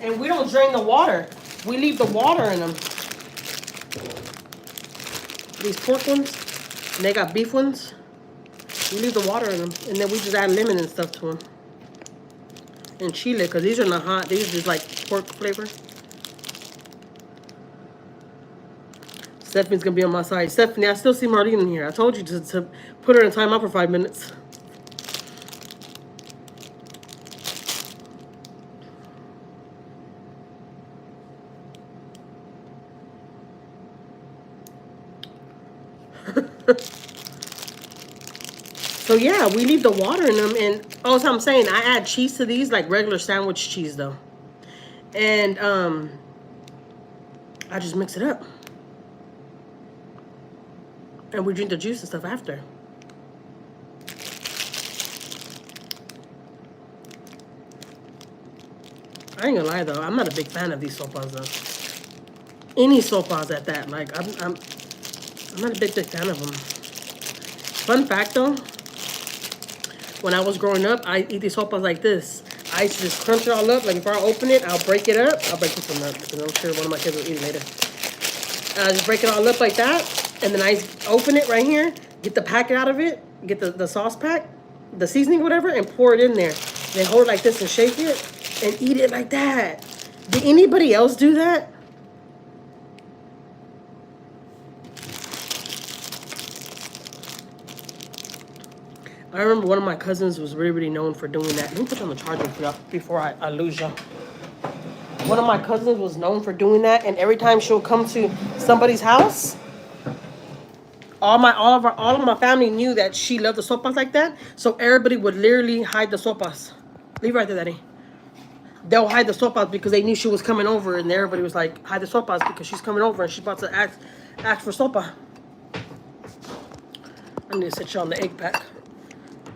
And we don't drain the water. We leave the water in them. These pork ones, and they got beef ones. We leave the water in them, and then we just add lemon and stuff to them. And chile, because these are not hot. These are just like pork flavor. Stephanie's going to be on my side. Stephanie, I still see Marlene in here. I told you to put her in timeout for 5 minutes. So yeah, we leave the water in them, and also I'm saying I add cheese to these, like regular sandwich cheese though. And I just mix it up. And we drink the juice and stuff after. I ain't gonna lie though, I'm not a big fan of these sopas though. Any sopas at that, like I'm not a big fan of them. Fun fact though, when I was growing up, I eat these sopas like this. I used to just crunch it all up. Like, before I open it, I'll break it up. I'll break this one up because I'm sure one of my kids will eat it later. I just break it all up like that. And then I open it right here, get the packet out of it, get the sauce pack, the seasoning, whatever, and pour it in there. Then hold it like this and shake it and eat it like that. Did anybody else do that? I remember one of my cousins was really, really known for doing that. Let me put you on the charger before I lose you. One of my cousins was known for doing that, and every time she'll come to somebody's house, all of my family knew that she loved the sopas like that. So everybody would literally hide the sopas. Leave it right there, Daddy. They'll hide the sopas because they knew she was coming over, and everybody was like, hide the sopas because she's coming over and she's about to ask for sopa. I need to set you on the egg pack.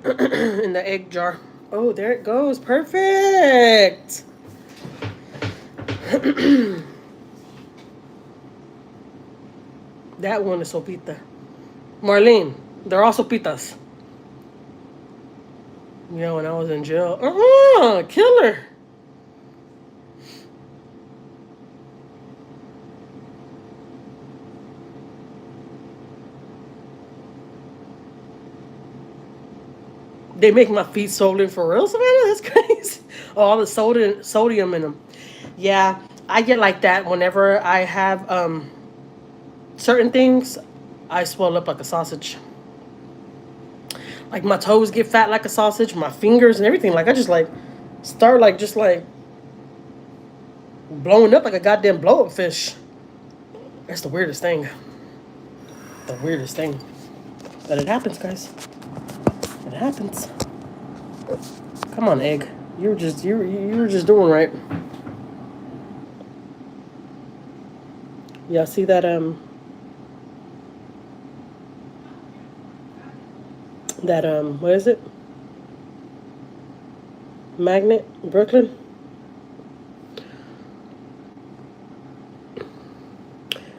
In the egg jar. Oh, there it goes. Perfect. That one is sopita. Marlene, they're all sopitas. Yeah, when I was in jail. Killer. They make my feet swollen for real, Savannah? That's crazy. Oh, all the sodium in them. Yeah, I get like that whenever I have certain things. I swell up like a sausage. Like my toes get fat like a sausage, my fingers and everything. Like I just like start like just like blowing up like a goddamn blow up fish. That's the weirdest thing. The weirdest thing. But it happens, guys. It happens. Come on, egg. You were just doing right. Yeah, see that what is it? Magnet, Brooklyn.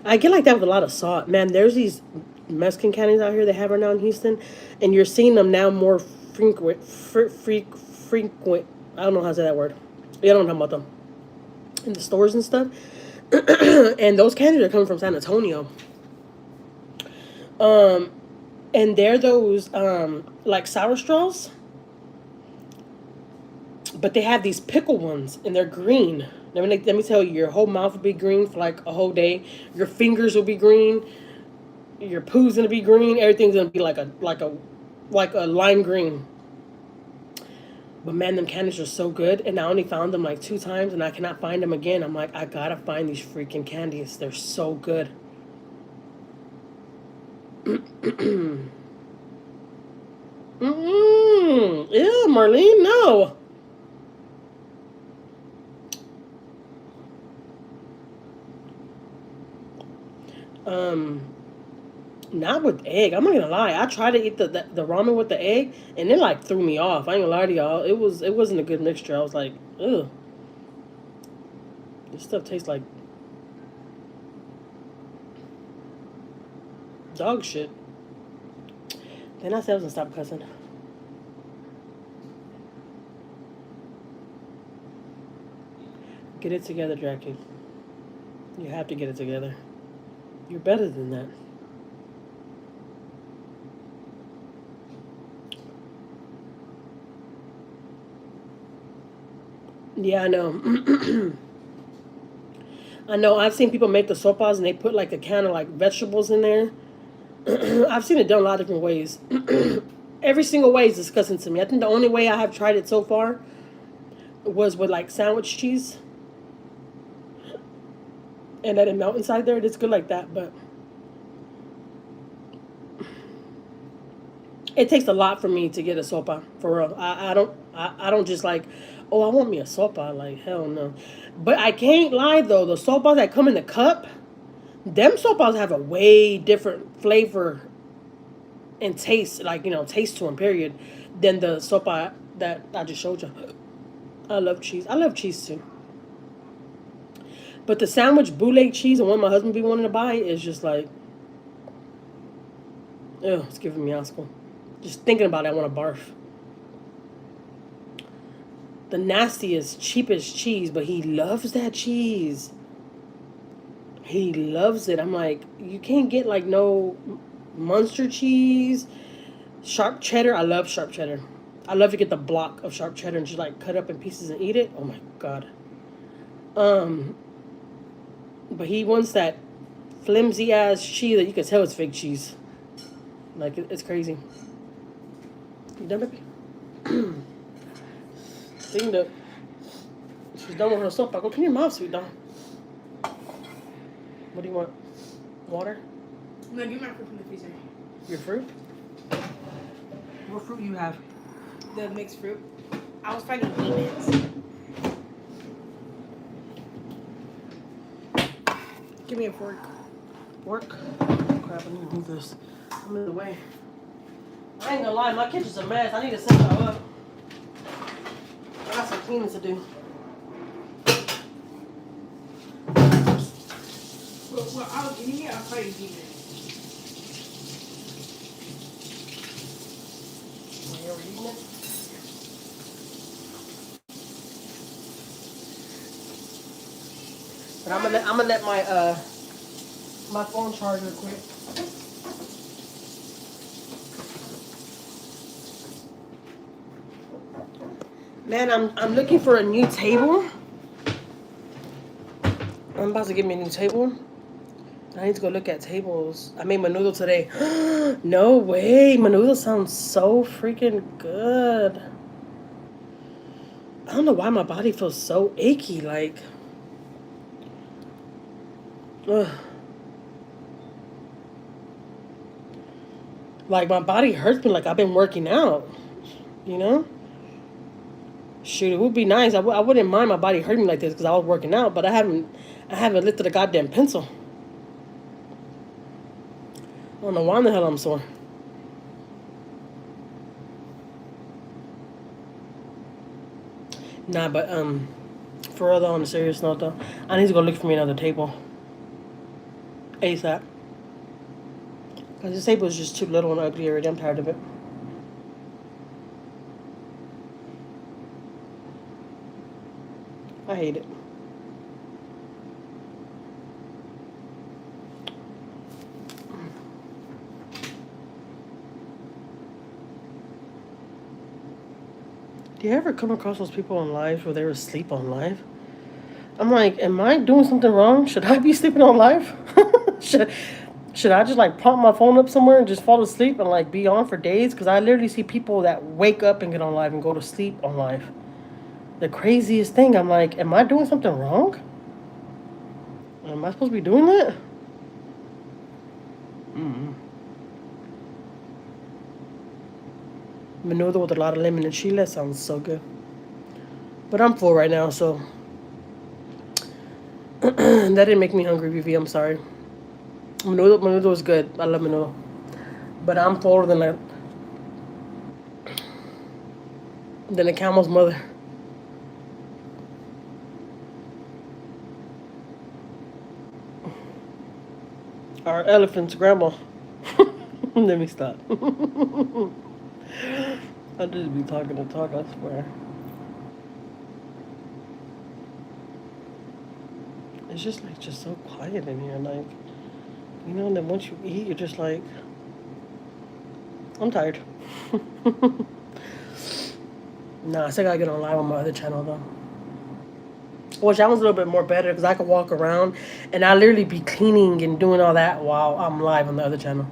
I get like that with a lot of salt. Man, there's these Mexican candies out here they have right now in Houston, and you're seeing them now more frequent. I don't know how to say that word. Yeah, I don't know about them in the stores and stuff. And those candies are coming from San Antonio. And they're those like sour straws, but they have these pickle ones, and they're green. Let me tell you, your whole mouth will be green for like a whole day. Your fingers will be green. Your poo's gonna be green. Everything's gonna be like a lime green. But man, them candies are so good, and I only found them like 2 times, and I cannot find them again. I'm like, I gotta find these freaking candies. They're so good. Yeah, Marlene, no. Not with egg. I'm not gonna lie. I tried to eat the ramen with the egg, and it like threw me off. I ain't gonna lie to y'all. It wasn't a good mixture. I was like, ugh. This stuff tastes like dog shit. Then I said I was gonna stop cussing. Get it together, Jackie. You have to get it together. You're better than that. Yeah, I know. I know. I've seen people make the sopas and they put like a can of like vegetables in there. I've seen it done a lot of different ways. Every single way is disgusting to me. I think the only way I have tried it so far was with like sandwich cheese and let it melt inside there. It's good like that, but it takes a lot for me to get a sopa for real. I don't just like, oh, I want me a sopa. Like hell no. But I can't lie though, the sopas that come in the cup, them sopas have a way different flavor and taste, like taste to them. Period, than the sopa that I just showed you. I love cheese. I love cheese too. But the sandwich bootleg cheese, the one my husband be wanting to buy, is just like, oh, it's giving me asco. Just thinking about it, I want to barf. the nastiest, cheapest cheese, but he loves that cheese. He loves it. I'm like, you can't get like no Munster cheese, sharp cheddar. I love sharp cheddar. I love to get the block of sharp cheddar and just like cut up in pieces and eat it. Oh my god. But he wants that flimsy ass cheese that you can tell it's fake cheese. Like it's crazy. You done, baby? Cleaned up. She's done with her soap. I go, clean your mouth, sweet Dawn. What do you want? Water? No, give me my fruit from the freezer. Your fruit? What fruit you have? The mixed fruit. I was fighting demons. Give me a fork. Fork? Crap, I need to move this. I'm in the way. I ain't gonna lie, my kitchen's a mess. I need to set that up. I got some cleaning to do. Well, I was in here, I was fighting demons. You already eating it? But I'm gonna let my phone charge real quick. Man, I'm looking for a new table. I'm about to get me a new table. I need to go look at tables. I made menudo today. No way. Menudo sounds so freaking good. I don't know why my body feels so achy. Like, ugh. Like my body hurts me like I've been working out. You know? Shoot, it would be nice. I wouldn't mind my body hurting like this because I was working out, but I haven't lifted a goddamn pencil. I don't know why in the hell I'm sore. Nah, but for real though, on a serious note though, I need to go look for me another table. ASAP. Cause this table is just too little and ugly already. I'm tired of it. I hate it. Do you ever come across those people on live where they're asleep on live? I'm like, am I doing something wrong? Should I be sleeping on live? should I just like prop my phone up somewhere and just fall asleep and like be on for days? Because I literally see people that wake up and get on live and go to sleep on live. The craziest thing, I'm like, am I doing something wrong? Am I supposed to be doing that? Menudo with a lot of lemon and chile sounds so good. But I'm full right now, so that didn't make me hungry, Vivi. I'm sorry. Menudo is good. I love menudo. But I'm fuller than a camel's mother. Our elephant's grandma. Let me stop. I'll just be talking to talk, I swear. It's just like just so quiet in here, like, you know, and then once you eat, you're just like, I'm tired. Nah, I still gotta get on live on my other channel though. Which that one's a little bit more better because I can walk around and I literally be cleaning and doing all that while I'm live on the other channel.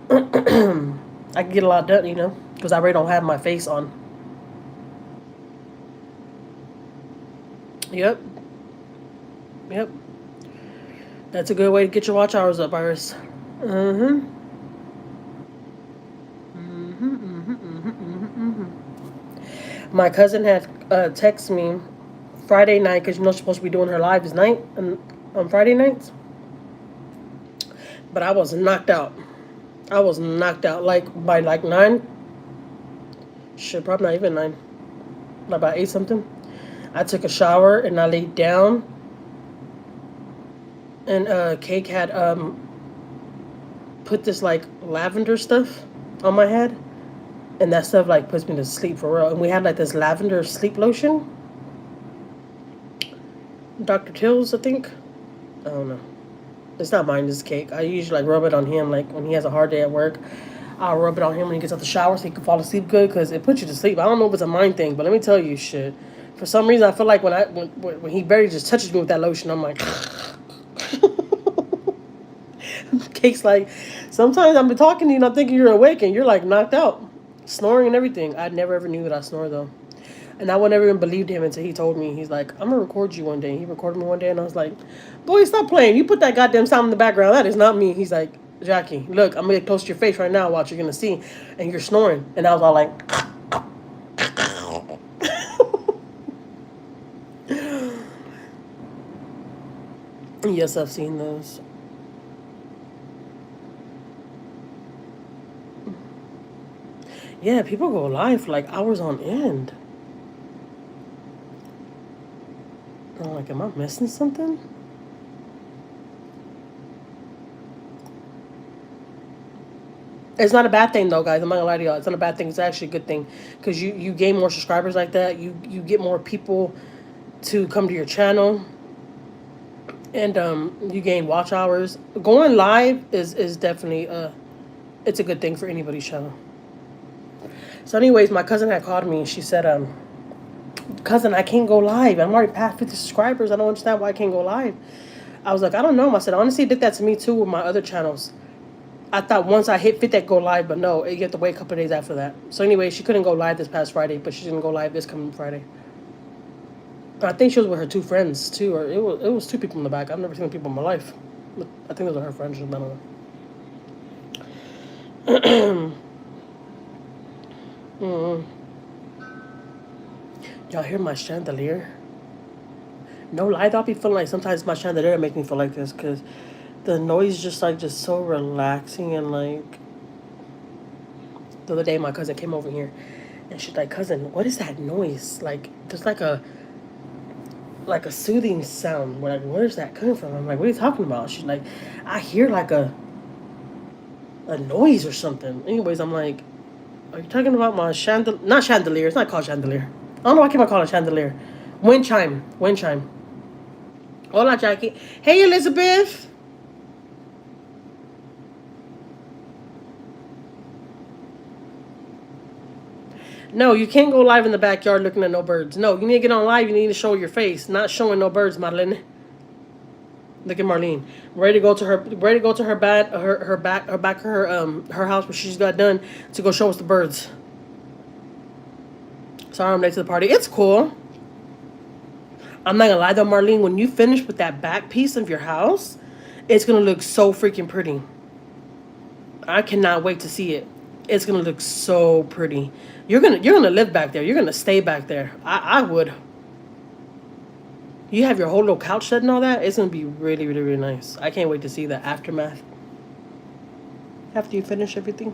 I can get a lot done, you know, because I already don't have my face on. Yep. That's a good way to get your watch hours up, Iris. My cousin had texted me Friday night because you know she's supposed to be doing her lives night on Friday nights. But I was knocked out. Like by like 9. Shit, probably not even 9. Like about 8 something. I took a shower and I laid down. And Cake had put this like lavender stuff on my head. And that stuff like puts me to sleep for real. And we had like this lavender sleep lotion. Dr. Till's, I think. I don't know. It's not mine, it's cake. I usually like rub it on him, like when he has a hard day at work. I'll rub it on him when he gets out the shower so he can fall asleep good because it puts you to sleep. I don't know if it's a mind thing, but let me tell you, shit. For some reason, I feel like when he barely just touches me with that lotion, I'm like, cake's like, sometimes I'm talking to you and I'm thinking you're awake and you're like knocked out, snoring and everything. I never ever knew that I snore though. And I would never even believed him until he told me. He's like, I'm gonna record you one day. He recorded me one day, and I was like, boy, stop playing. You put that goddamn sound in the background. That is not me. He's like, Jackie, look, I'm gonna get close to your face right now. Watch, you're gonna see, and you're snoring. And I was all like, yes, I've seen those. Yeah, people go live for like hours on end. I'm like, am I missing something? It's not a bad thing though, guys. I'm not gonna lie to y'all. It's not a bad thing. It's actually a good thing because you gain more subscribers like that. You get more people to come to your channel, and you gain watch hours. Going live is definitely it's a good thing for anybody's channel. So, anyways, my cousin had called me and she said, cousin, I can't go live. I'm already past 50 subscribers. I don't understand why I can't go live. I was like, I don't know. I said, honestly, it did that to me too with my other channels. I thought once I hit 50, I'd go live, but no, you have to wait a couple of days after that. So anyway, she couldn't go live this past Friday, but she's gonna go live this coming Friday. I think she was with her two friends too, or it was two people in the back. I've never seen people in my life. But I think those are her friends. I don't know. Y'all hear my chandelier? No lie, I'll be feeling like sometimes my chandelier make me feel like this because the noise just so relaxing and like. The other day, my cousin came over here, and she's like, "Cousin, what is that noise? Like, there's like a soothing sound. We're like, where's that coming from?" I'm like, "What are you talking about?" She's like, "I hear like a noise or something." Anyways, I'm like, "Are you talking about my chandelier? Not chandelier. It's not called chandelier. I don't know why I keep calling it chandelier. Wind chime. Wind chime." Hola, Jackie. Hey, Elizabeth. No, you can't go live in the backyard looking at no birds. No, you need to get on live. You need to show your face, not showing no birds, Marlene. Look at Marlene, ready to go to her her house where she's got done to go show us the birds. Sorry, I'm late to the party. It's cool. I'm not gonna lie though, Marlene. When you finish with that back piece of your house, it's gonna look so freaking pretty. I cannot wait to see it. It's gonna look so pretty. You're gonna live back there. You're gonna stay back there. I would. You have your whole little couch set and all that. It's gonna be really, really, really nice. I can't wait to see the aftermath after you finish everything.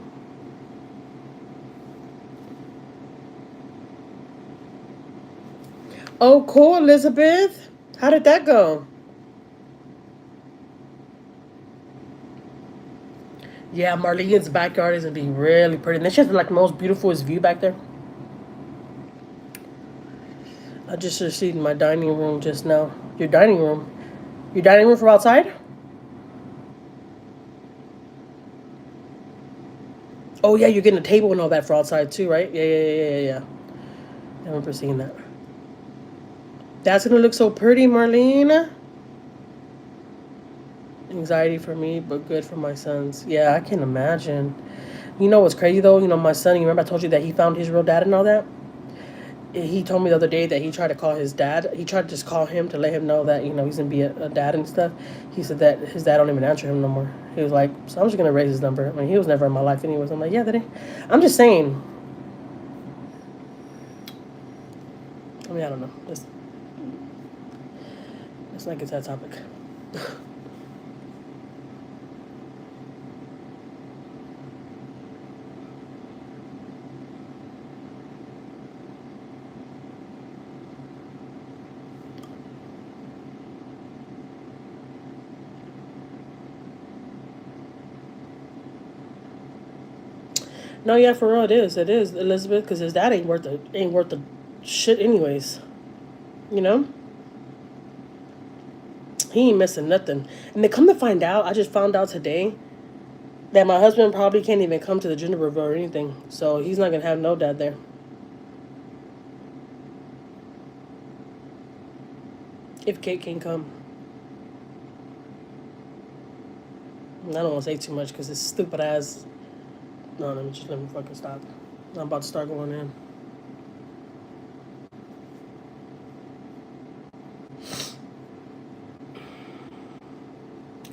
Oh, cool, Elizabeth. How did that go? Yeah, Marlene's backyard is gonna be really pretty. And then she has like the most beautiful view back there. I just received my dining room just now. Your dining room? Your dining room from outside? Oh yeah, you're getting a table and all that for outside too, right? Yeah. I remember seeing that. That's gonna look so pretty, Marlene. Anxiety for me, but good for my sons. Yeah, I can imagine. You know what's crazy though? You know, my son, you remember I told you that he found his real dad and all that? He told me the other day that he tried to call his dad. He tried to just call him to let him know that, you know, he's going to be a dad and stuff. He said that his dad don't even answer him no more. He was like, so I'm just going to raise his number. I mean, he was never in my life anyways. I'm like, yeah, that ain't. I'm just saying. I mean, I don't know. Let's not get to that topic. No, yeah, for real, it is. It is, Elizabeth, because his dad ain't worth the shit anyways. You know? He ain't missing nothing. And to come to find out, I just found out today that my husband probably can't even come to the gender reveal or anything. So he's not going to have no dad there. If Kate can come. I don't want to say too much because it's stupid ass. No, let me fucking stop. I'm about to start going in.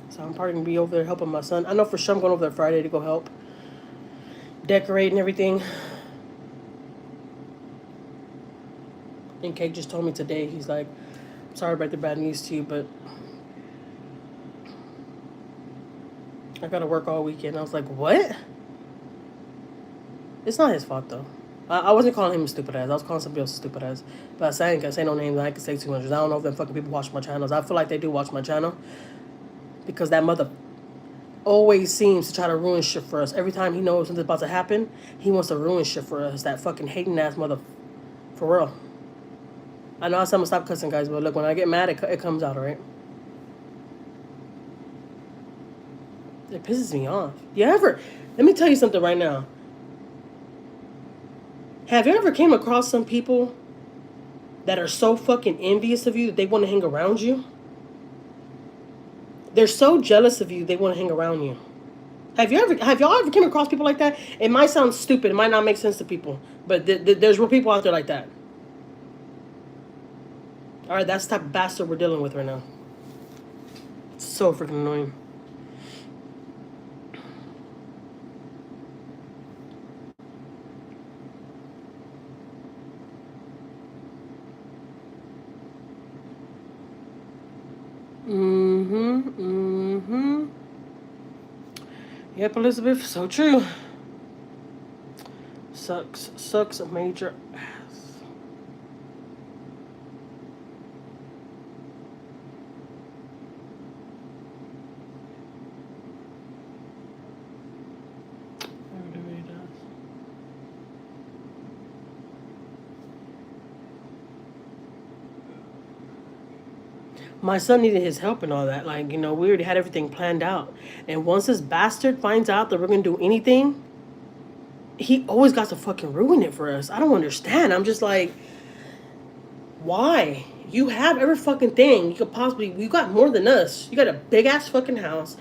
So I'm probably going to be over there helping my son. I know for sure I'm going over there Friday to go help. Decorate and everything. And Kate just told me today, he's like, sorry about the bad news to you, but I gotta work all weekend. I was like, what? It's not his fault, though. I wasn't calling him a stupid ass. I was calling somebody else a stupid ass. But I ain't gonna say no names. I can say too much. I don't know if them fucking people watch my channels. I feel like they do watch my channel. Because that mother always seems to try to ruin shit for us. Every time he knows something's about to happen, he wants to ruin shit for us. That fucking hating ass mother. For real. I know I said I'm gonna stop cussing, guys, but look, when I get mad, it comes out, alright? It pisses me off. Let me tell you something right now. Have you ever came across some people that are so fucking envious of you that they want to hang around you? They're so jealous of you, they want to hang around you. Have y'all ever came across people like that? It might sound stupid. It might not make sense to people. But there's real people out there like that. Alright, that's the type of bastard we're dealing with right now. It's so freaking annoying. Yep, Elizabeth, so true. Sucks a major ass. It really does. My son needed his help and all that. Like, we already had everything planned out. And once this bastard finds out that we're going to do anything, he always got to fucking ruin it for us. I don't understand. I'm just like, why? You have every fucking thing you could possibly... You got more than us. You got a big-ass fucking house.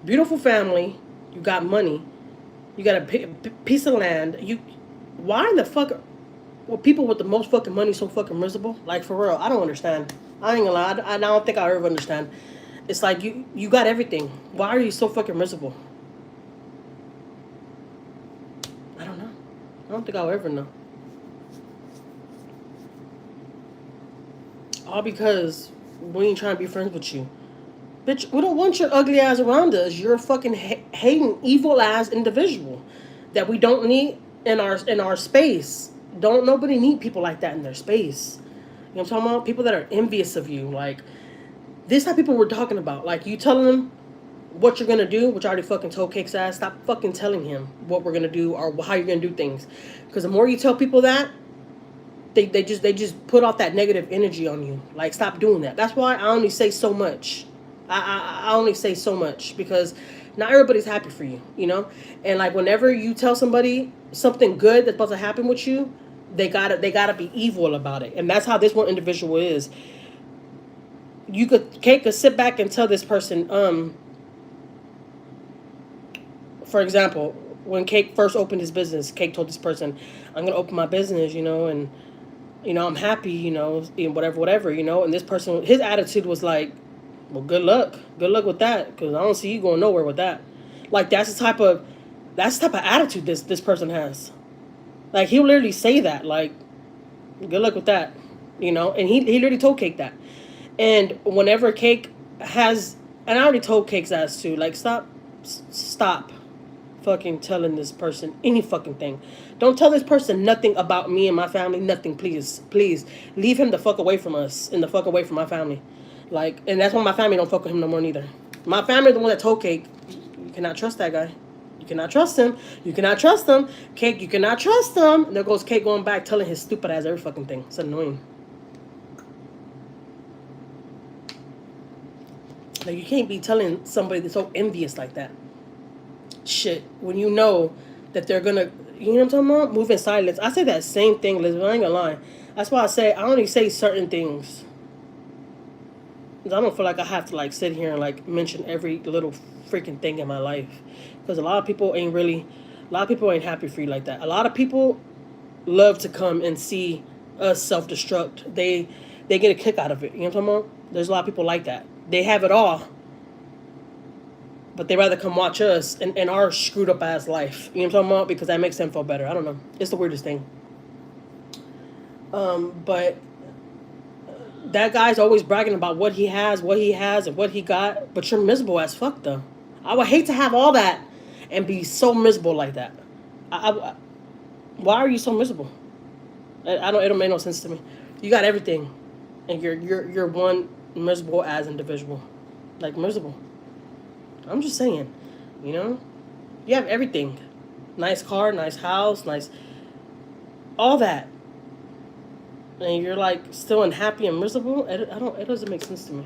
Beautiful family. You got money. You got a piece of land. Why in the fuck... Well, people with the most fucking money so fucking miserable? Like, for real, I don't understand. I ain't gonna lie, I don't think I'll ever understand. It's like, you got everything. Why are you so fucking miserable? I don't know. I don't think I'll ever know. All because we ain't trying to be friends with you. Bitch, we don't want your ugly ass around us. You're a fucking hating, evil ass individual that we don't need in our space. Don't nobody need people like that in their space. You know what I'm talking about? People that are envious of you. Like, this type of people we're talking about. Like, you telling them what you're gonna do, which I already fucking told Cake's ass. Stop fucking telling him what we're gonna do or how you're gonna do things. Because the more you tell people that, they just put off that negative energy on you. Like, stop doing that. That's why I only say so much. I only say so much because not everybody's happy for you, And like, whenever you tell somebody something good that's supposed to happen with you, they gotta be evil about it. And that's how this one individual is. Kate could sit back and tell this person, for example, when Kate first opened his business, Kate told this person, I'm gonna open my business, and I'm happy, whatever, and this person, his attitude was like, well, good luck with that, because I don't see you going nowhere with that. Like, that's the type of attitude this person has. Like, he'll literally say that, like, good luck with that, and he literally told Cake that. And whenever Cake has, and I already told Cake's ass too, like, stop fucking telling this person any fucking thing. Don't tell this person nothing about me and my family, nothing, please. Leave him the fuck away from us and the fuck away from my family. Like, and that's why my family don't fuck with him no more neither. My family the one that told Cake, you cannot trust that guy. You cannot trust him. You cannot trust him. Cake, you cannot trust him. And there goes Cake going back telling his stupid ass every fucking thing. It's annoying. Like, you can't be telling somebody that's so envious like that shit when you know that they're gonna, you know what I'm talking about? Move in silence. I say that same thing, Liz, but I ain't gonna lie. That's why I say I only say certain things. 'Cause I don't feel like I have to like sit here and like mention every little freaking thing in my life. Because a lot of people ain't happy for you like that. A lot of people love to come and see us self destruct. They get a kick out of it. You know what I'm talking about? There's a lot of people like that. They have it all, but they rather come watch us and our screwed up ass life. You know what I'm talking about? Because that makes them feel better. I don't know. It's the weirdest thing. But that guy's always bragging about what he has, and what he got. But you're miserable as fuck, though. I would hate to have all that and be so miserable like that. Why are you so miserable? I don't. It don't make no sense to me. You got everything, and you're one miserable as individual, like miserable. I'm just saying, you know, you have everything, nice car, nice house, nice, all that, and you're like still unhappy and miserable. I don't. It doesn't make sense to me.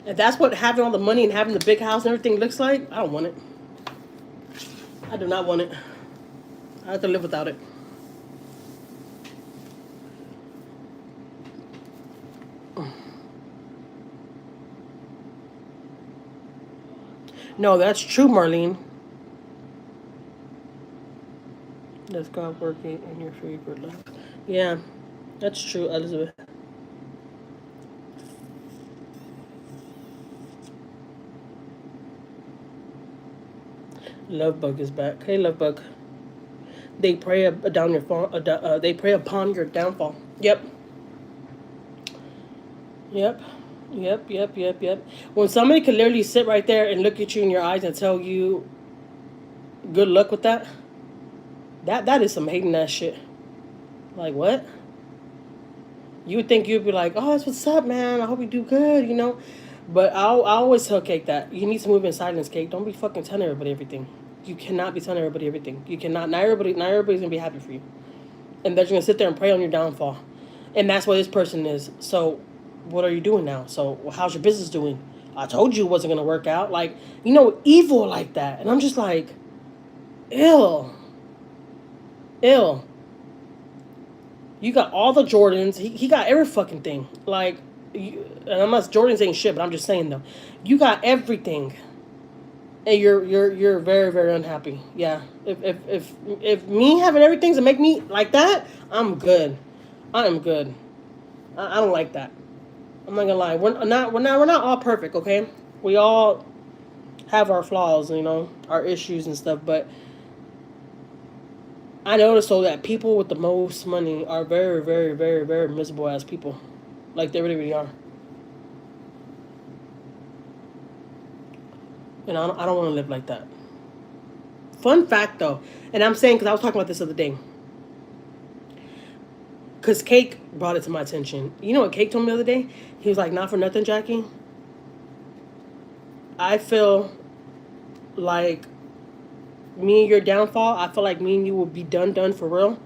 If that's what having all the money and having the big house and everything looks like, I don't want it. I do not want it. I have to live without it. No, that's true, Marlene. Let's go working in your favorite life. Yeah, that's true, Elizabeth. Lovebug is back. Hey, Lovebug. They pray down your fall. They pray upon your downfall. Yep. Yep. Yep. When somebody can literally sit right there and look at you in your eyes and tell you, "Good luck with that," that is some hating ass shit. Like what? You would think you'd be like, "Oh, that's what's up, man. I hope you do good," you know. But I always tell Cake that you need to move in silence, Cake. Don't be fucking telling everybody everything. You cannot be telling everybody everything. You cannot. Not everybody's gonna be happy for you, and they're just gonna sit there and pray on your downfall, and that's what this person is. So, what are you doing now? So, how's your business doing? I told you it wasn't gonna work out. Like, evil like that, and I'm just like, ill. You got all the Jordans. He got every fucking thing. Like, and unless Jordans ain't shit, but I'm just saying though, you got everything, and you're very very unhappy. Yeah. If me having everything to make me like that, I'm good. I am good. I don't like that. I'm not gonna lie. We're not all perfect. Okay. We all have our flaws. Our issues and stuff, but I noticed so that people with the most money are very, very, very, very miserable as people. Like they really, really are. And I don't want to live like that. Fun fact though, and I'm saying because I was talking about this the other day. Because Cake brought it to my attention. You know what Cake told me the other day? He was like, "Not for nothing, Jackie. I feel like me and your downfall, I feel like me and you will be done for real.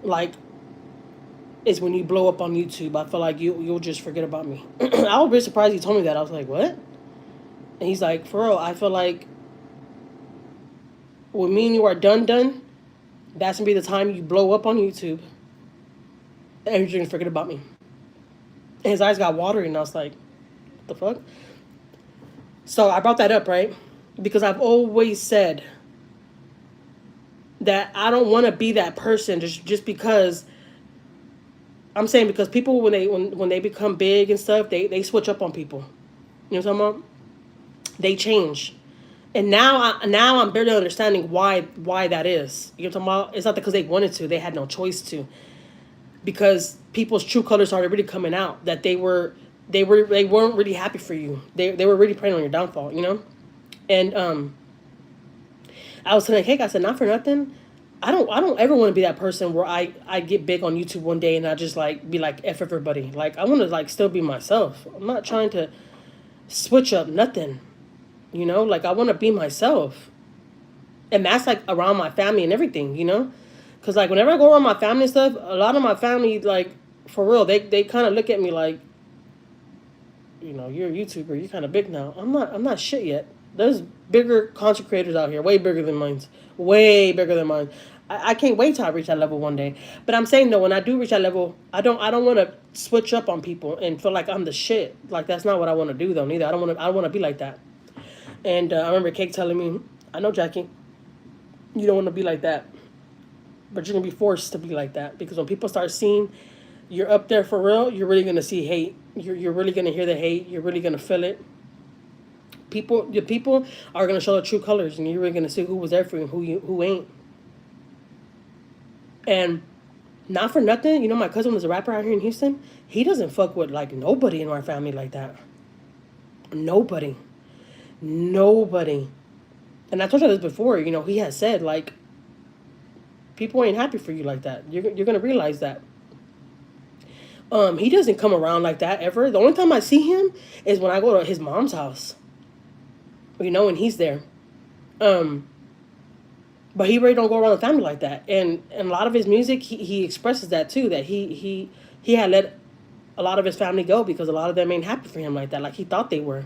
Like, is when you blow up on YouTube. I feel like you'll just forget about me." I was really surprised he told me that. I was like, what? And he's like, for real, I feel like when me and you are done, that's gonna be the time you blow up on YouTube and you're gonna forget about me. And his eyes got watery and I was like, what the fuck? So I brought that up, right? Because I've always said that I don't want to be that person just because I'm saying because people when they become big and stuff, they switch up on people. You know what I'm talking about? They change. And now I'm barely understanding why that is. You know what I'm talking about? It's not because they wanted to, they had no choice to. Because people's true colors started really coming out. That they weren't really happy for you. They were really preying on your downfall, And I was telling Cake, I said, not for nothing. I don't ever want to be that person where I get big on YouTube one day and I just like be like F everybody. Like I want to like still be myself. I'm not trying to switch up nothing. Like I want to be myself. And that's like around my family and everything, Cause like whenever I go around my family and stuff, a lot of my family like for real, they kind of look at me like, you know, you're a YouTuber, you're kind of big now. I'm not shit yet. There's bigger content creators out here, way bigger than mine, way bigger than mine. I can't wait till I reach that level one day. But I'm saying though, when I do reach that level, I don't want to switch up on people and feel like I'm the shit. Like that's not what I want to do though. Neither I don't want to be like that. And I remember Cake telling me, I know Jackie, you don't want to be like that, but you're gonna be forced to be like that because when people start seeing you're up there for real, you're really gonna see hate. You're really gonna hear the hate. You're really gonna feel it. The people are gonna show the true colors, and you're really gonna see who was there for you, and who ain't. And not for nothing, you know, my cousin was a rapper out here in Houston. He doesn't fuck with like nobody in our family like that. Nobody, nobody. And I told you this before. You know, he has said like people ain't happy for you like that. You're gonna realize that. He doesn't come around like that ever. The only time I see him is when I go to his mom's house. You know, and he's there. But he really don't go around the family like that. And a lot of his music, he expresses that too. That he had let a lot of his family go because a lot of them ain't happy for him like that, like he thought they were.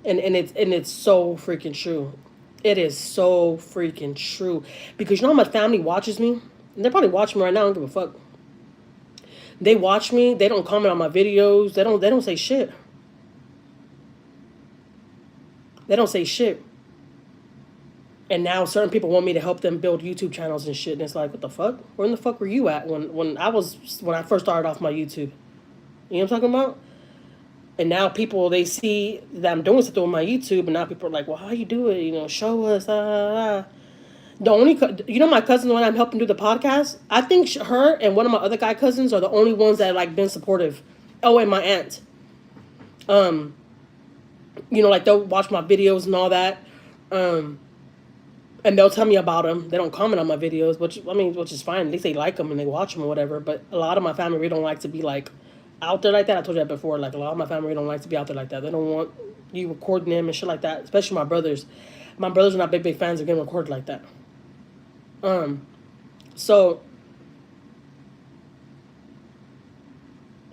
And it's so freaking true. It is so freaking true. Because you know how my family watches me? And they're probably watching me right now. I don't give a fuck. They watch me. They don't comment on my videos. They don't say shit. They don't say shit. And now certain people want me to help them build YouTube channels and shit. And it's like, what the fuck? Where in the fuck were you at when I first started off my YouTube? You know what I'm talking about? And now people, they see that I'm doing something on my YouTube, and now people are like, well, how you do it? You know, show us. The only, you know, my cousin, when I'm helping do the podcast, I think her and one of my other guy cousins are the only ones that like been supportive. Oh, and my aunt. You know, like they'll watch my videos and all that. And they'll tell me about them. They don't comment on my videos, which is fine. At least they like them and they watch them or whatever. But a lot of my family really don't like to be like out there like that. I told you that before. Like a lot of my family don't like to be out there like that. They don't want you recording them and shit like that. Especially my brothers. My brothers are not big fans of getting recorded like that. So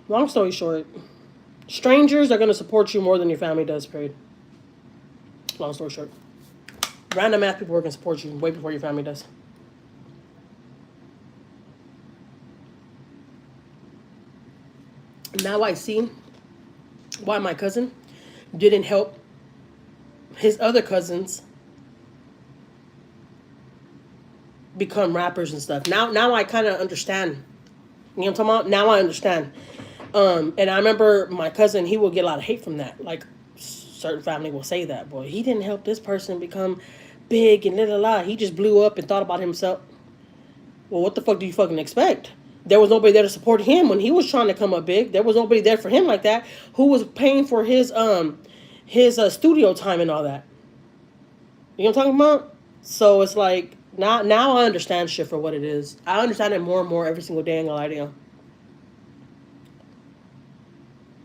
long story short, strangers are gonna support you more than your family does. Period. Long story short. Random ass people are going to support you way before your family does. Now I see why my cousin didn't help his other cousins become rappers and stuff. Now I kind of understand. You know what I'm talking about? Now I understand. And I remember my cousin, he will get a lot of hate from that. Like, certain family will say that. Boy, he didn't help this person become big and la. He just blew up and thought about himself. Well, what the fuck do you fucking expect? There was nobody there to support him when he was trying to come up big. There was nobody there for him like that. Who was paying for his studio time and all that? You know what I'm talking about? So it's like now I understand shit for what it is. I understand it more and more every single day. I'm gonna lie to you.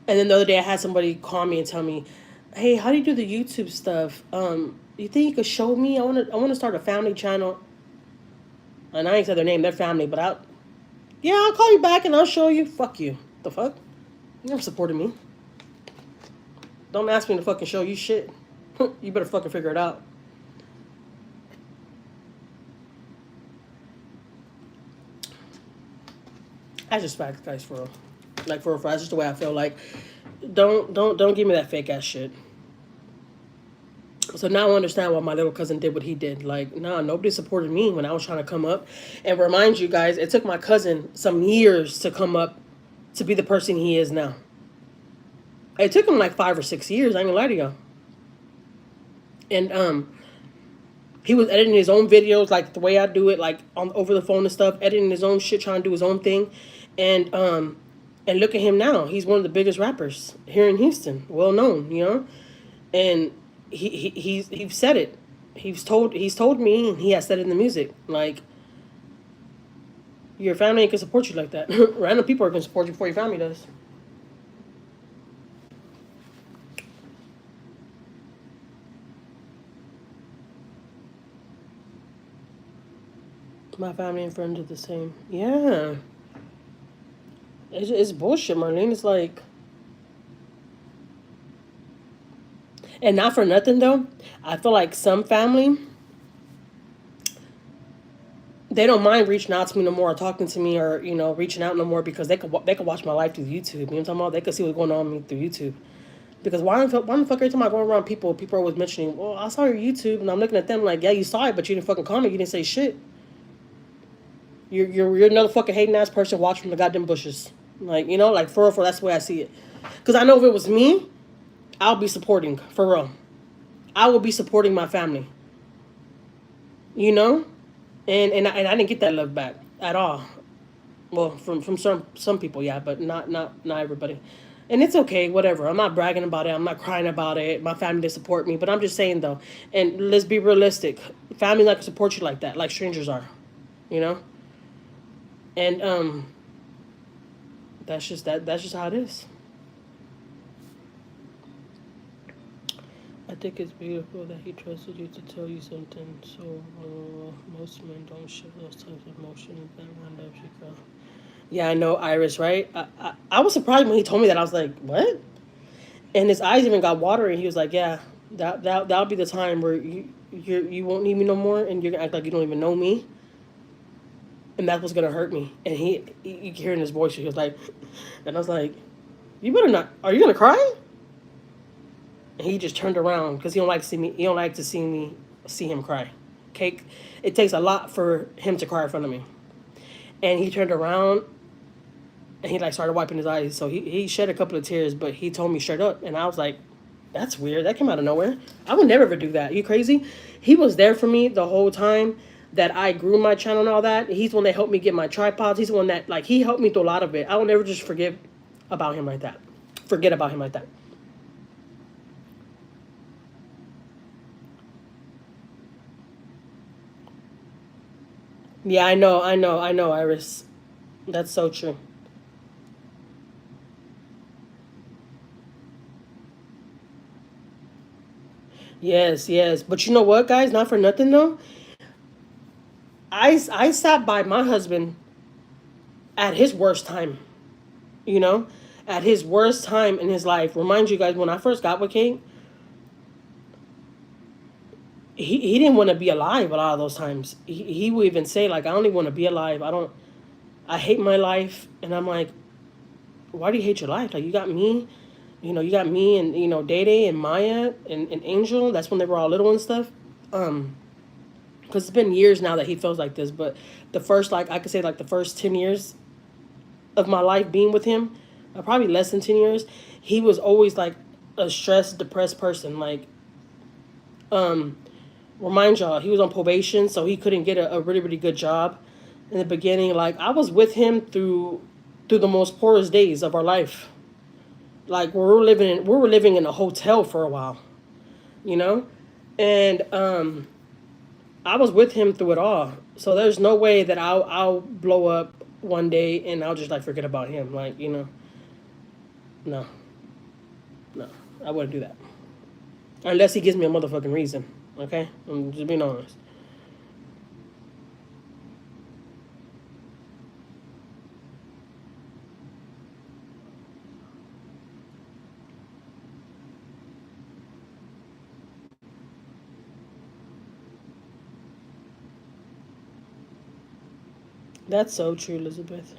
And then the other day I had somebody call me and tell me, hey, how do you do the YouTube stuff? You think you could show me? I wanna start a family channel. And I ain't said their name, their family, but I'll call you back and I'll show you. Fuck you. The fuck? You never supported me. Don't ask me to fucking show you shit. You better fucking figure it out. That's just facts, guys, for real. Like for real, that's just the way I feel. Like, don't give me that fake ass shit. So now I understand why my little cousin did what he did. Like, nah, nobody supported me when I was trying to come up. And remind you guys, it took my cousin some years to come up to be the person he is now. It took him like 5 or 6 years, I ain't gonna lie to you. And he was editing his own videos like the way I do it, like over the phone and stuff, editing his own shit, trying to do his own thing. And look at him now. He's one of the biggest rappers here in Houston, well known, you know? And he's said it. He's told me, and he has said it in the music. Like, your family ain't gonna support you like that. Random people are gonna support you before your family does. My family and friends are the same. Yeah. It's bullshit, Marlene. It's like, and not for nothing though. I feel like some family, they don't mind reaching out to me no more, or talking to me, or reaching out no more because they could watch my life through YouTube. You know what I'm talking about? They could see what's going on with me through YouTube. Because why the fuck every time I go around people are always mentioning, well, I saw your YouTube, and I'm looking at them like, yeah, you saw it, but you didn't fucking comment, you didn't say shit. You're another fucking hating ass person watching from the goddamn bushes. Like, like for real, that's the way I see it. Because I know if it was me, I'll be supporting, for real. I will be supporting my family. You know? And I didn't get that love back at all. Well, from some people, yeah, but not everybody. And it's okay, whatever. I'm not bragging about it. I'm not crying about it. My family did support me, but I'm just saying though. And let's be realistic. Family not gonna support you like that, like strangers are. You know. And that's just that. That's just how it is. I think it's beautiful that he trusted you to tell you something. So most men don't show those types of emotion and think one loves you, girl. Yeah, I know, Iris, right? I was surprised when he told me that. I was like, what? And his eyes even got watery. He was like, yeah, that'll be the time where you won't need me no more, and you're gonna act like you don't even know me, and that's what's gonna hurt me. And you can hear in his voice, he was like, and I was like, you better not. Are you gonna cry? And he just turned around because he don't like to see me. He don't like to see him cry. Cake. It takes a lot for him to cry in front of me. And he turned around and he like started wiping his eyes. So he shed a couple of tears, but he told me straight up, and I was like, that's weird. That came out of nowhere. I would never ever do that. You crazy? He was there for me the whole time that I grew my channel and all that. He's the one that helped me get my tripods. He's the one that he helped me through a lot of it. I will never just forget about him like that. Forget about him like that. Yeah, I know, Iris. That's so true. Yes, yes. But you know what, guys? Not for nothing though. I sat by my husband at his worst time. You know, at his worst time in his life. Remind you guys, when I first got with Kate, he didn't want to be alive a lot of those times. He would even say like, I don't even want to be alive. I hate my life. And I'm like, why do you hate your life? Like, you got me. You got me and, Day Day and Maiyah and Angel. That's when they were all little and stuff. Because it's been years now that he feels like this. But the first, like, I could say, like, the first 10 years of my life being with him, probably less than 10 years, he was always, like, a stressed, depressed person. Like, remind y'all, he was on probation, so he couldn't get a really, really good job in the beginning. Like, I was with him through the most poorest days of our life. Like, we were living in a hotel for a while, you know? And I was with him through it all. So there's no way that I'll blow up one day and I'll just like forget about him. Like, no. No. I wouldn't do that. Unless he gives me a motherfucking reason. Okay? I'm just being honest. That's so true, Elizabeth.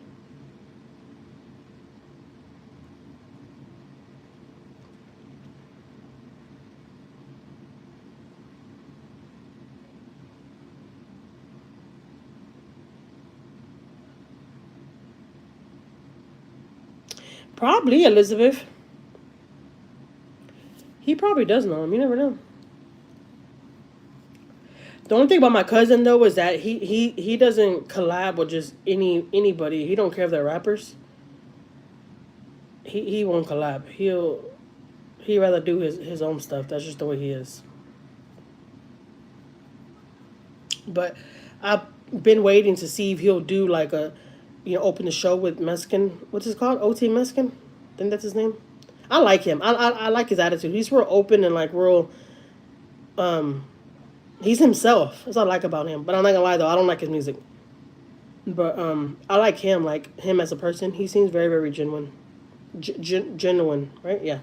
Probably, Elizabeth. He probably does know him. You never know. The only thing about my cousin though is that he doesn't collab with just anybody. He don't care if they're rappers. He won't collab. He rather do his own stuff. That's just the way he is. But I've been waiting to see if he'll do like open the show with Mexican. What's it called? OT Mexican. I think that's his name. I like him. I like his attitude. He's real open and like real. Um, he's himself. That's what I like about him. But I'm not gonna lie though, I don't like his music. But I like him as a person. He seems very, very genuine. Genuine, right? Yeah.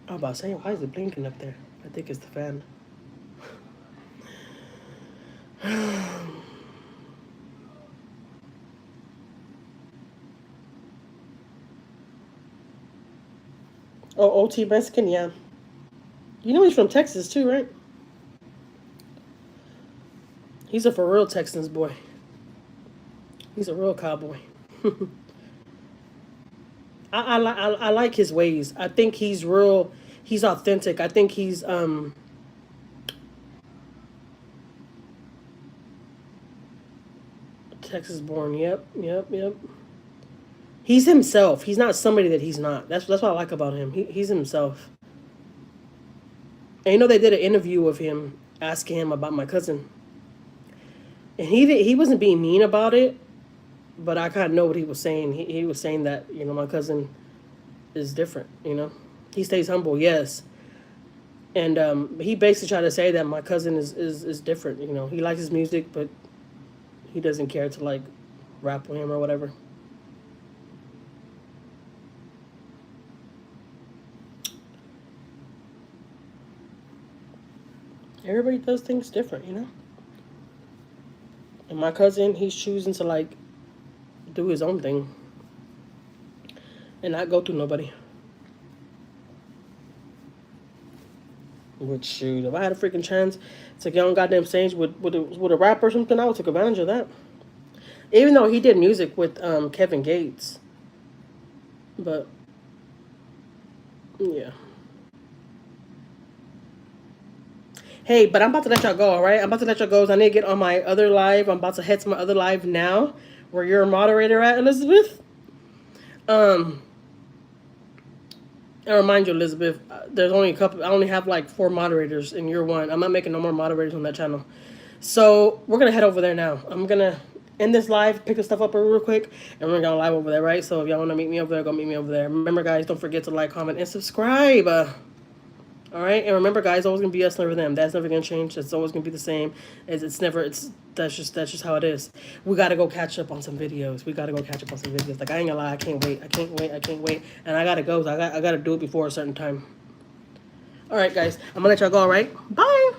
I was about to say, why is it blinking up there? I think it's the fan. Oh, OT Mexican, yeah. You know he's from Texas too, right? He's a for real Texans boy. He's a real cowboy. I like his ways. I think he's real. He's authentic. I think he's Texas born. Yep, yep, yep. He's himself. He's not somebody that he's not. That's what I like about him. He's himself. And you know they did an interview of him asking him about my cousin, and he wasn't being mean about it, but I kind of know what he was saying. He was saying that my cousin is different. He stays humble, yes, and he basically tried to say that my cousin is different. He likes his music, but he doesn't care to like rap with him or whatever. Everybody does things different. And my cousin, he's choosing to like do his own thing and not go through nobody. Which shoot, if I had a freaking chance to get on goddamn stage with a rapper or something, I would take advantage of that. Even though he did music with Kevin Gates, but yeah. Hey, but I'm about to let y'all go, all right? I'm about to let y'all go. I need to get on my other live. I'm about to head to my other live now, where you're a moderator at, Elizabeth. I remind you, Elizabeth, there's only a couple. I only have like 4 moderators, and you're one. I'm not making no more moderators on that channel. So we're gonna head over there now. I'm gonna end this live, pick the stuff up real quick, and we're gonna live over there, right? So if y'all wanna meet me over there, go meet me over there. Remember, guys, don't forget to like, comment, and subscribe. All right, and remember, guys, always gonna be us, never them. That's never gonna change. It's always gonna be the same. That's just how it is. We gotta go catch up on some videos. Like I ain't gonna lie, I can't wait, and I gotta go. I gotta do it before a certain time. All right, guys, I'm gonna let y'all go. All right, bye.